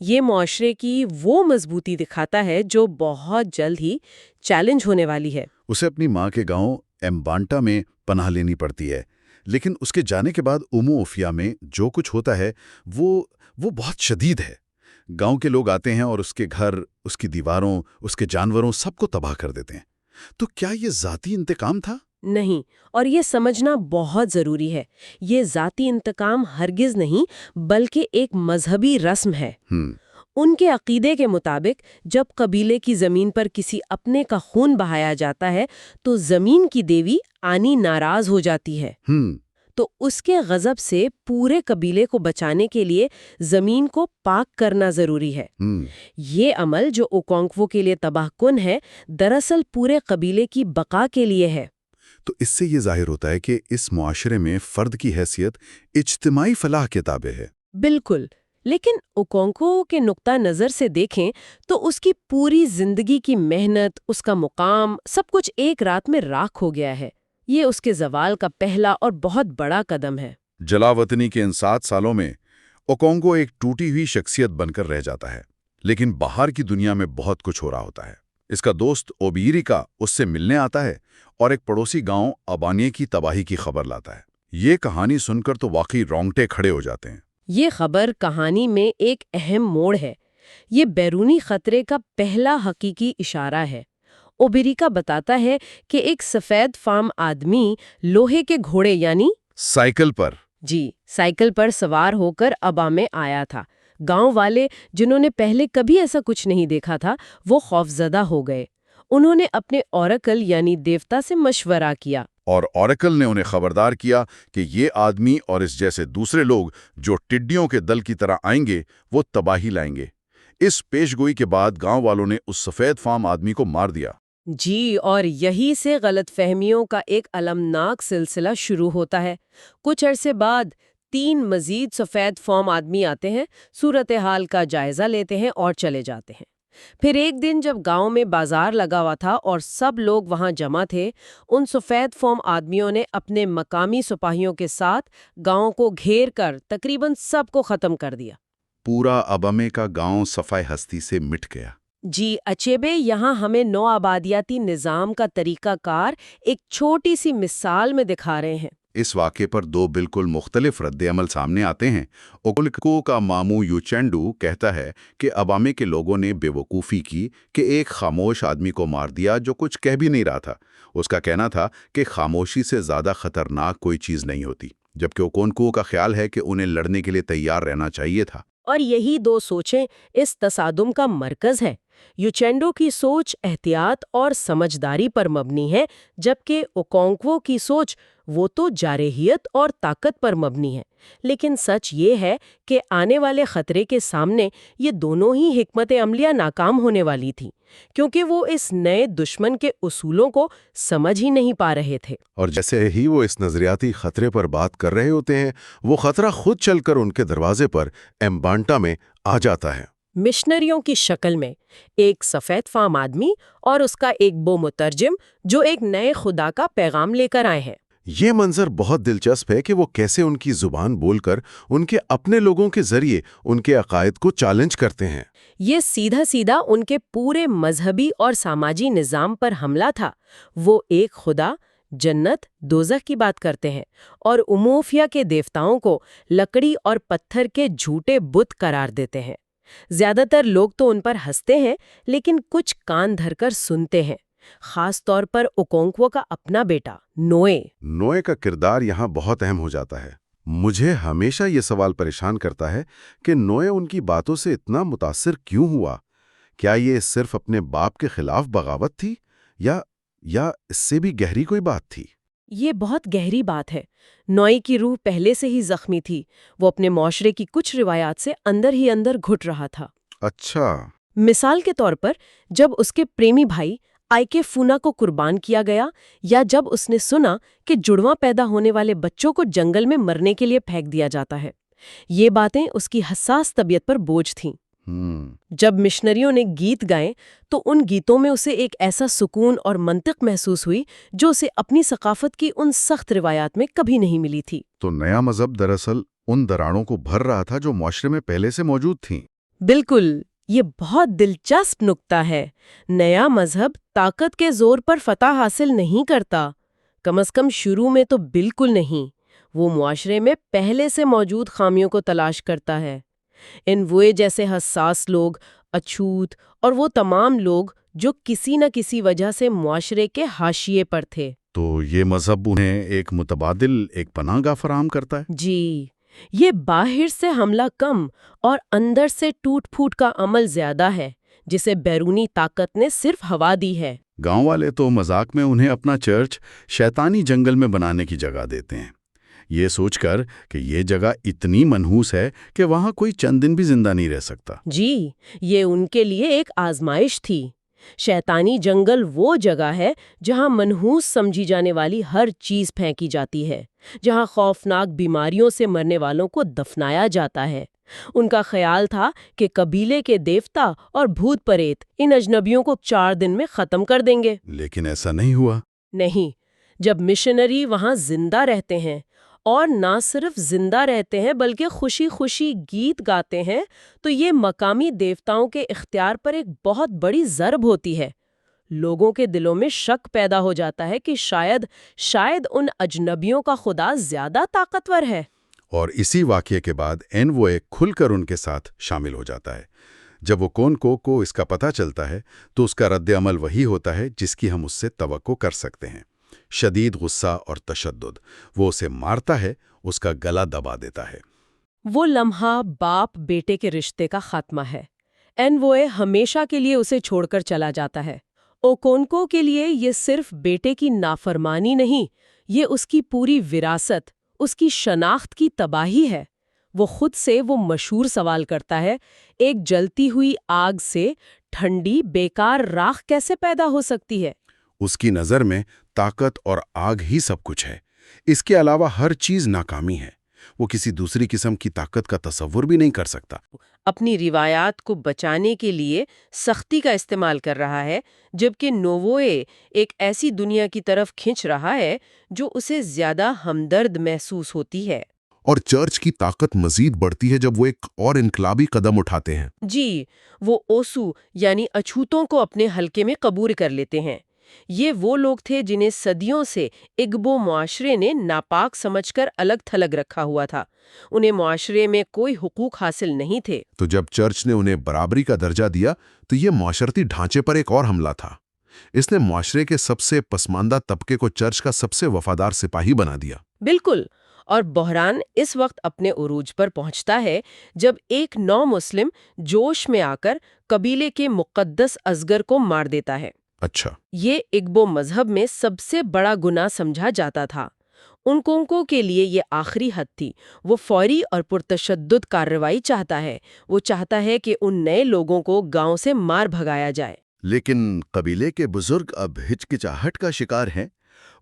یہ معاشرے کی وہ مضبوطی دکھاتا ہے جو بہت جلد ہی چیلنج ہونے والی ہے۔ اسے اپنی ماں کے گاؤں ایمبانٹا میں پناہ لینی پڑتی ہے، لیکن اس کے جانے کے بعد اومو اوفیا میں جو کچھ ہوتا ہے وہ بہت شدید ہے۔ گاؤں کے لوگ آتے ہیں اور اس کے گھر، اس کی دیواروں، اس کے جانوروں سب کو تباہ کر دیتے ہیں۔ تو کیا یہ ذاتی انتقام تھا؟ نہیں، اور یہ سمجھنا بہت ضروری ہے۔ یہ ذاتی انتقام ہرگز نہیں بلکہ ایک مذہبی رسم ہے۔ ان کے عقیدے کے مطابق جب قبیلے کی زمین پر کسی اپنے کا خون بہایا جاتا ہے تو زمین کی دیوی آنی ناراض ہو جاتی ہے۔ تو اس کے غضب سے پورے قبیلے کو بچانے کے لیے زمین کو پاک کرنا ضروری ہے۔ یہ عمل جو اوکونکوو کے لیے تباہ کن ہے، دراصل پورے قبیلے کی بقا کے لیے ہے۔ تو اس سے یہ ظاہر ہوتا ہے کہ اس معاشرے میں فرد کی حیثیت اجتماعی فلاح کے تابع ہے۔ بالکل، لیکن اوکونکوو کے نقطہ نظر سے دیکھیں تو اس کی پوری زندگی کی محنت، اس کا مقام، سب کچھ ایک رات میں راکھ ہو گیا ہے۔ یہ اس کے زوال کا پہلا اور بہت بڑا قدم ہے۔ جلاوطنی کے ان 7 سالوں میں اوکونکوو ایک ٹوٹی ہوئی شخصیت بن کر رہ جاتا ہے، لیکن باہر کی دنیا میں بہت کچھ ہو رہا ہوتا ہے۔ اس کا دوست اوبیریکا اس سے ملنے آتا ہے اور ایک پڑوسی گاؤں ابانیے کی تباہی کی خبر لاتا ہے۔ یہ کہانی سن کر تو واقعی رونگٹے کھڑے ہو جاتے ہیں۔ یہ خبر کہانی میں ایک اہم موڑ ہے۔ یہ بیرونی خطرے کا پہلا حقیقی اشارہ ہے۔ اوبیریکا بتاتا ہے کہ ایک سفید فام آدمی لوہے کے گھوڑے یعنی سائیکل پر سوار ہو کر ابا میں آیا تھا۔ گاؤں والے جنہوں نے پہلے کبھی ایسا کچھ نہیں دیکھا تھا وہ خوفزدہ ہو گئے۔ انہوں نے اپنے اوریکل یعنی دیوتا سے مشورہ کیا، اور اوریکل نے انہیں خبردار کیا کہ یہ آدمی اور اس جیسے دوسرے لوگ جو ٹڈیوں کے دل کی طرح آئیں گے وہ تباہی لائیں گے۔ اس پیشگوئی کے بعد گاؤں والوں نے اس سفید فام آدمی کو مار دیا۔ جی، اور یہی سے غلط فہمیوں کا ایک المناک سلسلہ شروع ہوتا ہے۔ کچھ عرصے بعد 3 مزید سفید فام آدمی آتے ہیں، صورتحال کا جائزہ لیتے ہیں اور چلے جاتے ہیں۔ پھر ایک دن جب گاؤں میں بازار لگا ہوا تھا اور سب لوگ وہاں جمع تھے، ان سفید فام آدمیوں نے اپنے مقامی سپاہیوں کے ساتھ گاؤں کو گھیر کر تقریباً سب کو ختم کر دیا۔ پورا ابامے کا گاؤں صفائے ہستی سے مٹ گیا۔ جی، اچیبے یہاں ہمیں نو آبادیاتی نظام کا طریقہ کار ایک چھوٹی سی مثال میں دکھا رہے ہیں۔ اس واقعے پر 2 بالکل مختلف رد عمل سامنے آتے ہیں۔ اوکونکوو کا ماموں یوچینڈو کہتا ہے کہ ابامے کے لوگوں نے بے وقوفی کی کہ ایک خاموش آدمی کو مار دیا جو کچھ کہہ بھی نہیں رہا تھا۔ اس کا کہنا تھا کہ خاموشی سے زیادہ خطرناک کوئی چیز نہیں ہوتی، جبکہ اوکونکوو کا خیال ہے کہ انہیں لڑنے کے لیے تیار رہنا چاہیے تھا۔ اور یہی 2 سوچیں اس تصادم کا مرکز ہے۔ یوچینڈو کی سوچ احتیاط اور سمجھداری پر مبنی ہے، جبکہ اوکونکوو کی سوچ وہ تو جارحیت اور طاقت پر مبنی ہے۔ لیکن سچ یہ ہے کہ آنے والے خطرے کے سامنے یہ دونوں ہی حکمت عملیاں ناکام ہونے والی تھی، کیونکہ وہ اس نئے دشمن کے اصولوں کو سمجھ ہی نہیں پا رہے تھے۔ اور جیسے ہی وہ اس نظریاتی خطرے پر بات کر رہے ہوتے ہیں، وہ خطرہ خود چل کر ان کے دروازے پر ایمبانٹا میں آ جاتا ہے۔ مشنریوں کی شکل میں ایک سفید فام آدمی اور اس کا ایک بو مترجم جو ایک نئے خدا کا پیغام لے کر آئے ہیں۔ یہ منظر بہت دلچسپ ہے کہ وہ کیسے ان کی زبان بول کر ان کے اپنے لوگوں کے ذریعے ان کے عقائد کو چیلنج کرتے ہیں۔ یہ سیدھا سیدھا ان کے پورے مذہبی اور سماجی نظام پر حملہ تھا۔ وہ ایک خدا، جنت، دوزخ کی بات کرتے ہیں اور اوموفیا کے دیوتاؤں کو لکڑی اور پتھر کے جھوٹے بت قرار دیتے ہیں۔ زیادہ تر لوگ تو ان پر ہنستے ہیں، لیکن کچھ کان دھر کر سنتے ہیں، خاص طور پر اوکونکوو کا اپنا بیٹا نوئے کا کردار یہاں بہت اہم ہو جاتا ہے۔ مجھے ہمیشہ یہ سوال پریشان کرتا ہے کہ نوئے ان کی باتوں سے اتنا متاثر کیوں ہوا؟ کیا یہ صرف اپنے باپ کے خلاف بغاوت تھی یا اس سے بھی گہری کوئی بات تھی؟ یہ بہت گہری بات ہے۔ نوئی کی روح پہلے سے ہی زخمی تھی، وہ اپنے معاشرے کی کچھ روایات سے اندر ہی اندر گھٹ رہا تھا۔ اچھا۔ مثال کے طور پر جب اس کے پریمی بھائی آئیکے فونا کو قربان کیا گیا، یا جب اس نے سنا کہ جڑواں پیدا ہونے والے بچوں کو جنگل میں مرنے کے لیے پھینک دیا جاتا ہے، یہ باتیں اس کی حساس طبیعت پر بوجھ تھیں۔ جب مشنریوں نے گیت گائے تو ان گیتوں میں اسے ایک ایسا سکون اور منطق محسوس ہوئی جو اسے اپنی ثقافت کی ان سخت روایات میں کبھی نہیں ملی تھی۔ تو نیا مذہب دراصل ان دراڑوں کو بھر رہا تھا جو معاشرے میں پہلے سے موجود تھیں۔ بالکل، یہ بہت دلچسپ نکتہ ہے۔ نیا مذہب طاقت کے زور پر فتح حاصل نہیں کرتا، کم از کم شروع میں تو بالکل نہیں۔ وہ معاشرے میں پہلے سے موجود خامیوں کو تلاش کرتا ہے۔ انووئے جیسے حساس لوگ، اچھوت اور وہ تمام لوگ جو کسی نہ کسی وجہ سے معاشرے کے حاشیے پر تھے۔ تو یہ مذہب انہیں ایک متبادل، ایک پناہ گاہ فراہم کرتا ہے۔ جی، یہ باہر سے حملہ کم اور اندر سے ٹوٹ پھوٹ کا عمل زیادہ ہے، جسے بیرونی طاقت نے صرف ہوا دی ہے۔ گاؤں والے تو مذاق میں انہیں اپنا چرچ شیطانی جنگل میں بنانے کی جگہ دیتے ہیں، یہ سوچ کر کہ یہ جگہ اتنی منحوس ہے کہ وہاں کوئی چند دن بھی زندہ نہیں رہ سکتا۔ جی، یہ ان کے لیے ایک آزمائش تھی۔ شیطانی جنگل وہ جگہ ہے جہاں منحوس سمجھی جانے والی ہر چیز پھینکی جاتی ہے، جہاں خوفناک بیماریوں سے مرنے والوں کو دفنایا جاتا ہے۔ ان کا خیال تھا کہ قبیلے کے دیوتا اور بھوت پریت ان اجنبیوں کو 4 دن میں ختم کر دیں گے۔ لیکن ایسا نہیں ہوا۔ نہیں، جب مشنری وہاں زندہ رہتے ہیں، اور نہ صرف زندہ رہتے ہیں بلکہ خوشی خوشی گیت گاتے ہیں، تو یہ مقامی دیوتاؤں کے اختیار پر ایک بہت بڑی ضرب ہوتی ہے۔ لوگوں کے دلوں میں شک پیدا ہو جاتا ہے کہ شاید ان اجنبیوں کا خدا زیادہ طاقتور ہے۔ اور اسی واقعے کے بعد انووئے کھل کر ان کے ساتھ شامل ہو جاتا ہے۔ جب اوکونکو کو اس کا پتہ چلتا ہے تو اس کا رد عمل وہی ہوتا ہے جس کی ہم اس سے توقع کر سکتے ہیں، شدید غصہ اور تشدد۔ وہ اسے مارتا ہے، اس کا گلا دبا دیتا ہے۔ وہ لمحہ باپ بیٹے کے رشتے کا خاتمہ ہے۔ انووئے ہمیشہ کے لیے اسے چھوڑ کر چلا جاتا ہے۔ اوکونکو کے لیے یہ صرف بیٹے کی نافرمانی نہیں، یہ اس کی پوری وراثت، اس کی شناخت کی تباہی ہے۔ وہ خود سے وہ مشہور سوال کرتا ہے، ایک جلتی ہوئی آگ سے ٹھنڈی بیکار راکھ کیسے پیدا ہو سکتی ہے؟ اس کی نظر میں طاقت اور آگ ہی سب کچھ ہے، اس کے علاوہ ہر چیز ناکامی ہے۔ وہ کسی دوسری قسم کی طاقت کا تصور بھی نہیں کر سکتا۔ اپنی روایات کو بچانے کے لیے سختی کا استعمال کر رہا ہے، جبکہ نووئے ایک ایسی دنیا کی طرف کھنچ رہا ہے جو اسے زیادہ ہمدرد محسوس ہوتی ہے۔ اور چرچ کی طاقت مزید بڑھتی ہے جب وہ ایک اور انقلابی قدم اٹھاتے ہیں۔ جی، وہ اوسو یعنی اچھوتوں کو اپنے حلقے میں قبول کر لیتے ہیں۔ یہ وہ لوگ تھے جنہیں صدیوں سے اگبو معاشرے نے ناپاک سمجھ کر الگ تھلگ رکھا ہوا تھا۔ انہیں معاشرے میں کوئی حقوق حاصل نہیں تھے۔ تو جب چرچ نے انہیں برابری کا درجہ دیا تو یہ معاشرتی ڈھانچے پر ایک اور حملہ تھا۔ اس نے معاشرے کے سب سے پسماندہ طبقے کو چرچ کا سب سے وفادار سپاہی بنا دیا۔ بالکل، اور بحران اس وقت اپنے عروج پر پہنچتا ہے جب ایک نو مسلم جوش میں آ کر قبیلے کے مقدس اصغر کو مار دیتا ہے۔ اچھا، یہ اگبو مذہب میں سب سے بڑا گناہ سمجھا جاتا تھا۔ انکونکو کے لیے یہ آخری حد تھی۔ وہ فوری اور پرتشدد کارروائی چاہتا ہے۔ وہ چاہتا ہے کہ ان نئے لوگوں کو گاؤں سے مار بھگایا جائے۔ لیکن قبیلے کے بزرگ اب ہچکچاہٹ کا شکار ہیں۔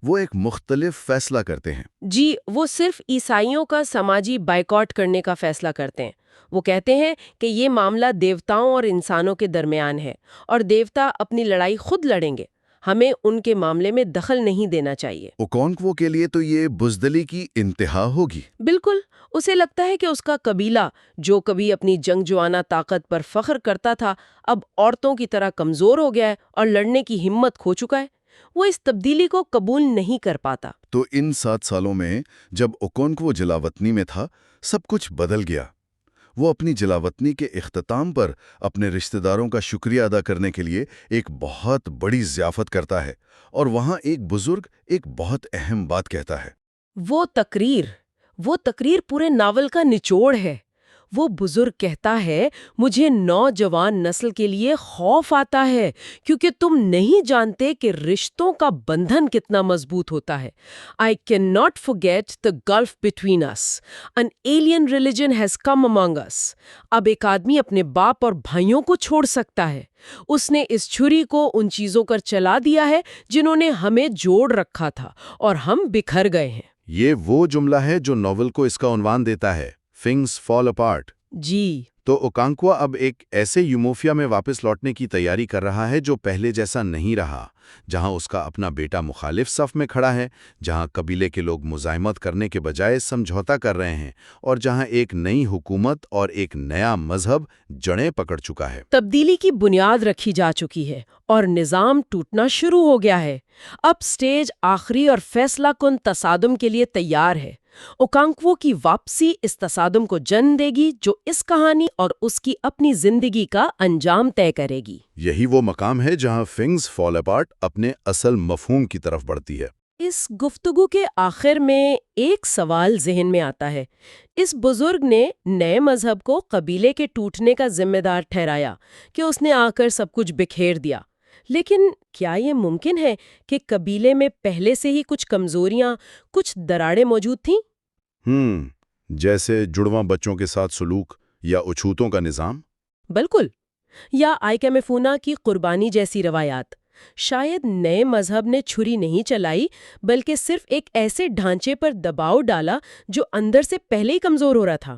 وہ ایک مختلف فیصلہ کرتے ہیں۔ جی، وہ صرف عیسائیوں کا سماجی بائیکاٹ کرنے کا فیصلہ کرتے ہیں۔ وہ کہتے ہیں کہ یہ معاملہ دیوتاؤں اور انسانوں کے درمیان ہے، اور دیوتا اپنی لڑائی خود لڑیں گے۔ ہمیں ان کے معاملے میں دخل نہیں دینا چاہیے۔ اوکونکوو کے لیے تو یہ بزدلی کی انتہا ہوگی۔ بالکل، اسے لگتا ہے کہ اس کا قبیلہ جو کبھی اپنی جنگجوانہ طاقت پر فخر کرتا تھا، اب عورتوں کی طرح کمزور ہو گیا ہے اور لڑنے کی ہمت کھو چکا ہے۔ وہ اس تبدیلی کو قبول نہیں کر پاتا۔ تو ان 7 سالوں میں جب اوکونکوو جلاوطنی میں تھا، سب کچھ بدل گیا۔ وہ اپنی جلاوطنی کے اختتام پر اپنے رشتہ داروں کا شکریہ ادا کرنے کے لیے ایک بہت بڑی ضیافت کرتا ہے، اور وہاں ایک بزرگ ایک بہت اہم بات کہتا ہے۔ وہ تقریر پورے ناول کا نچوڑ ہے۔ وہ بزرگ کہتا ہے مجھے نوجوان نسل کے لیے خوف آتا ہے کیونکہ تم نہیں جانتے کہ رشتوں کا بندھن کتنا مضبوط ہوتا ہے. I cannot forget the gulf between us. An alien religion has come among us. اب ایک آدمی اپنے باپ اور بھائیوں کو چھوڑ سکتا ہے. اس نے اس چھری کو ان چیزوں پر چلا دیا ہے جنہوں نے ہمیں جوڑ رکھا تھا اور ہم بکھر گئے ہیں. یہ وہ جملہ ہے جو ناول کو اس کا عنوان دیتا ہے، Things Fall Apart. جی. تو اوکانکوا اب ایک ایسے یوموفیا میں واپس لوٹنے کی تیاری کر رہا ہے جو پہلے جیسا نہیں رہا، جہاں اس کا اپنا بیٹا مخالف صف میں کھڑا ہے، جہاں قبیلے کے لوگ مزاحمت کرنے کے بجائے سمجھوتا کر رہے ہیں، اور جہاں ایک نئی حکومت اور ایک نیا مذہب جڑیں پکڑ چکا ہے. تبدیلی کی بنیاد رکھی جا چکی ہے اور نظام ٹوٹنا شروع ہو گیا ہے. اب سٹیج آخری اور فیصلہ کن تصادم کے لیے تیار ہے. اوکانکوو کی واپسی اس تصادم کو جنم دے گی جو اس کہانی اور اس کی اپنی زندگی کا انجام طے کرے گی. یہی وہ مقام ہے جہاں Things Fall Apart اپنے اصل مفہوم کی طرف بڑھتی ہے. اس گفتگو کے آخر میں ایک سوال ذہن میں آتا ہے. اس بزرگ نے نئے مذہب کو قبیلے کے ٹوٹنے کا ذمہ دار ٹھہرایا کہ اس نے آ کر سب کچھ بکھیر دیا. لیکن کیا یہ ممکن ہے کہ قبیلے میں پہلے سے ہی کچھ کمزوریاں، کچھ دراڑیں موجود تھیں؟ جیسے جڑواں بچوں کے ساتھ سلوک یا اچھوتوں کا نظام؟ بالکل. یا آئیکامیفونا کی قربانی جیسی روایات. شاید نئے مذہب نے چھری نہیں چلائی بلکہ صرف ایک ایسے ڈھانچے پر دباؤ ڈالا جو اندر سے پہلے ہی کمزور ہو رہا تھا.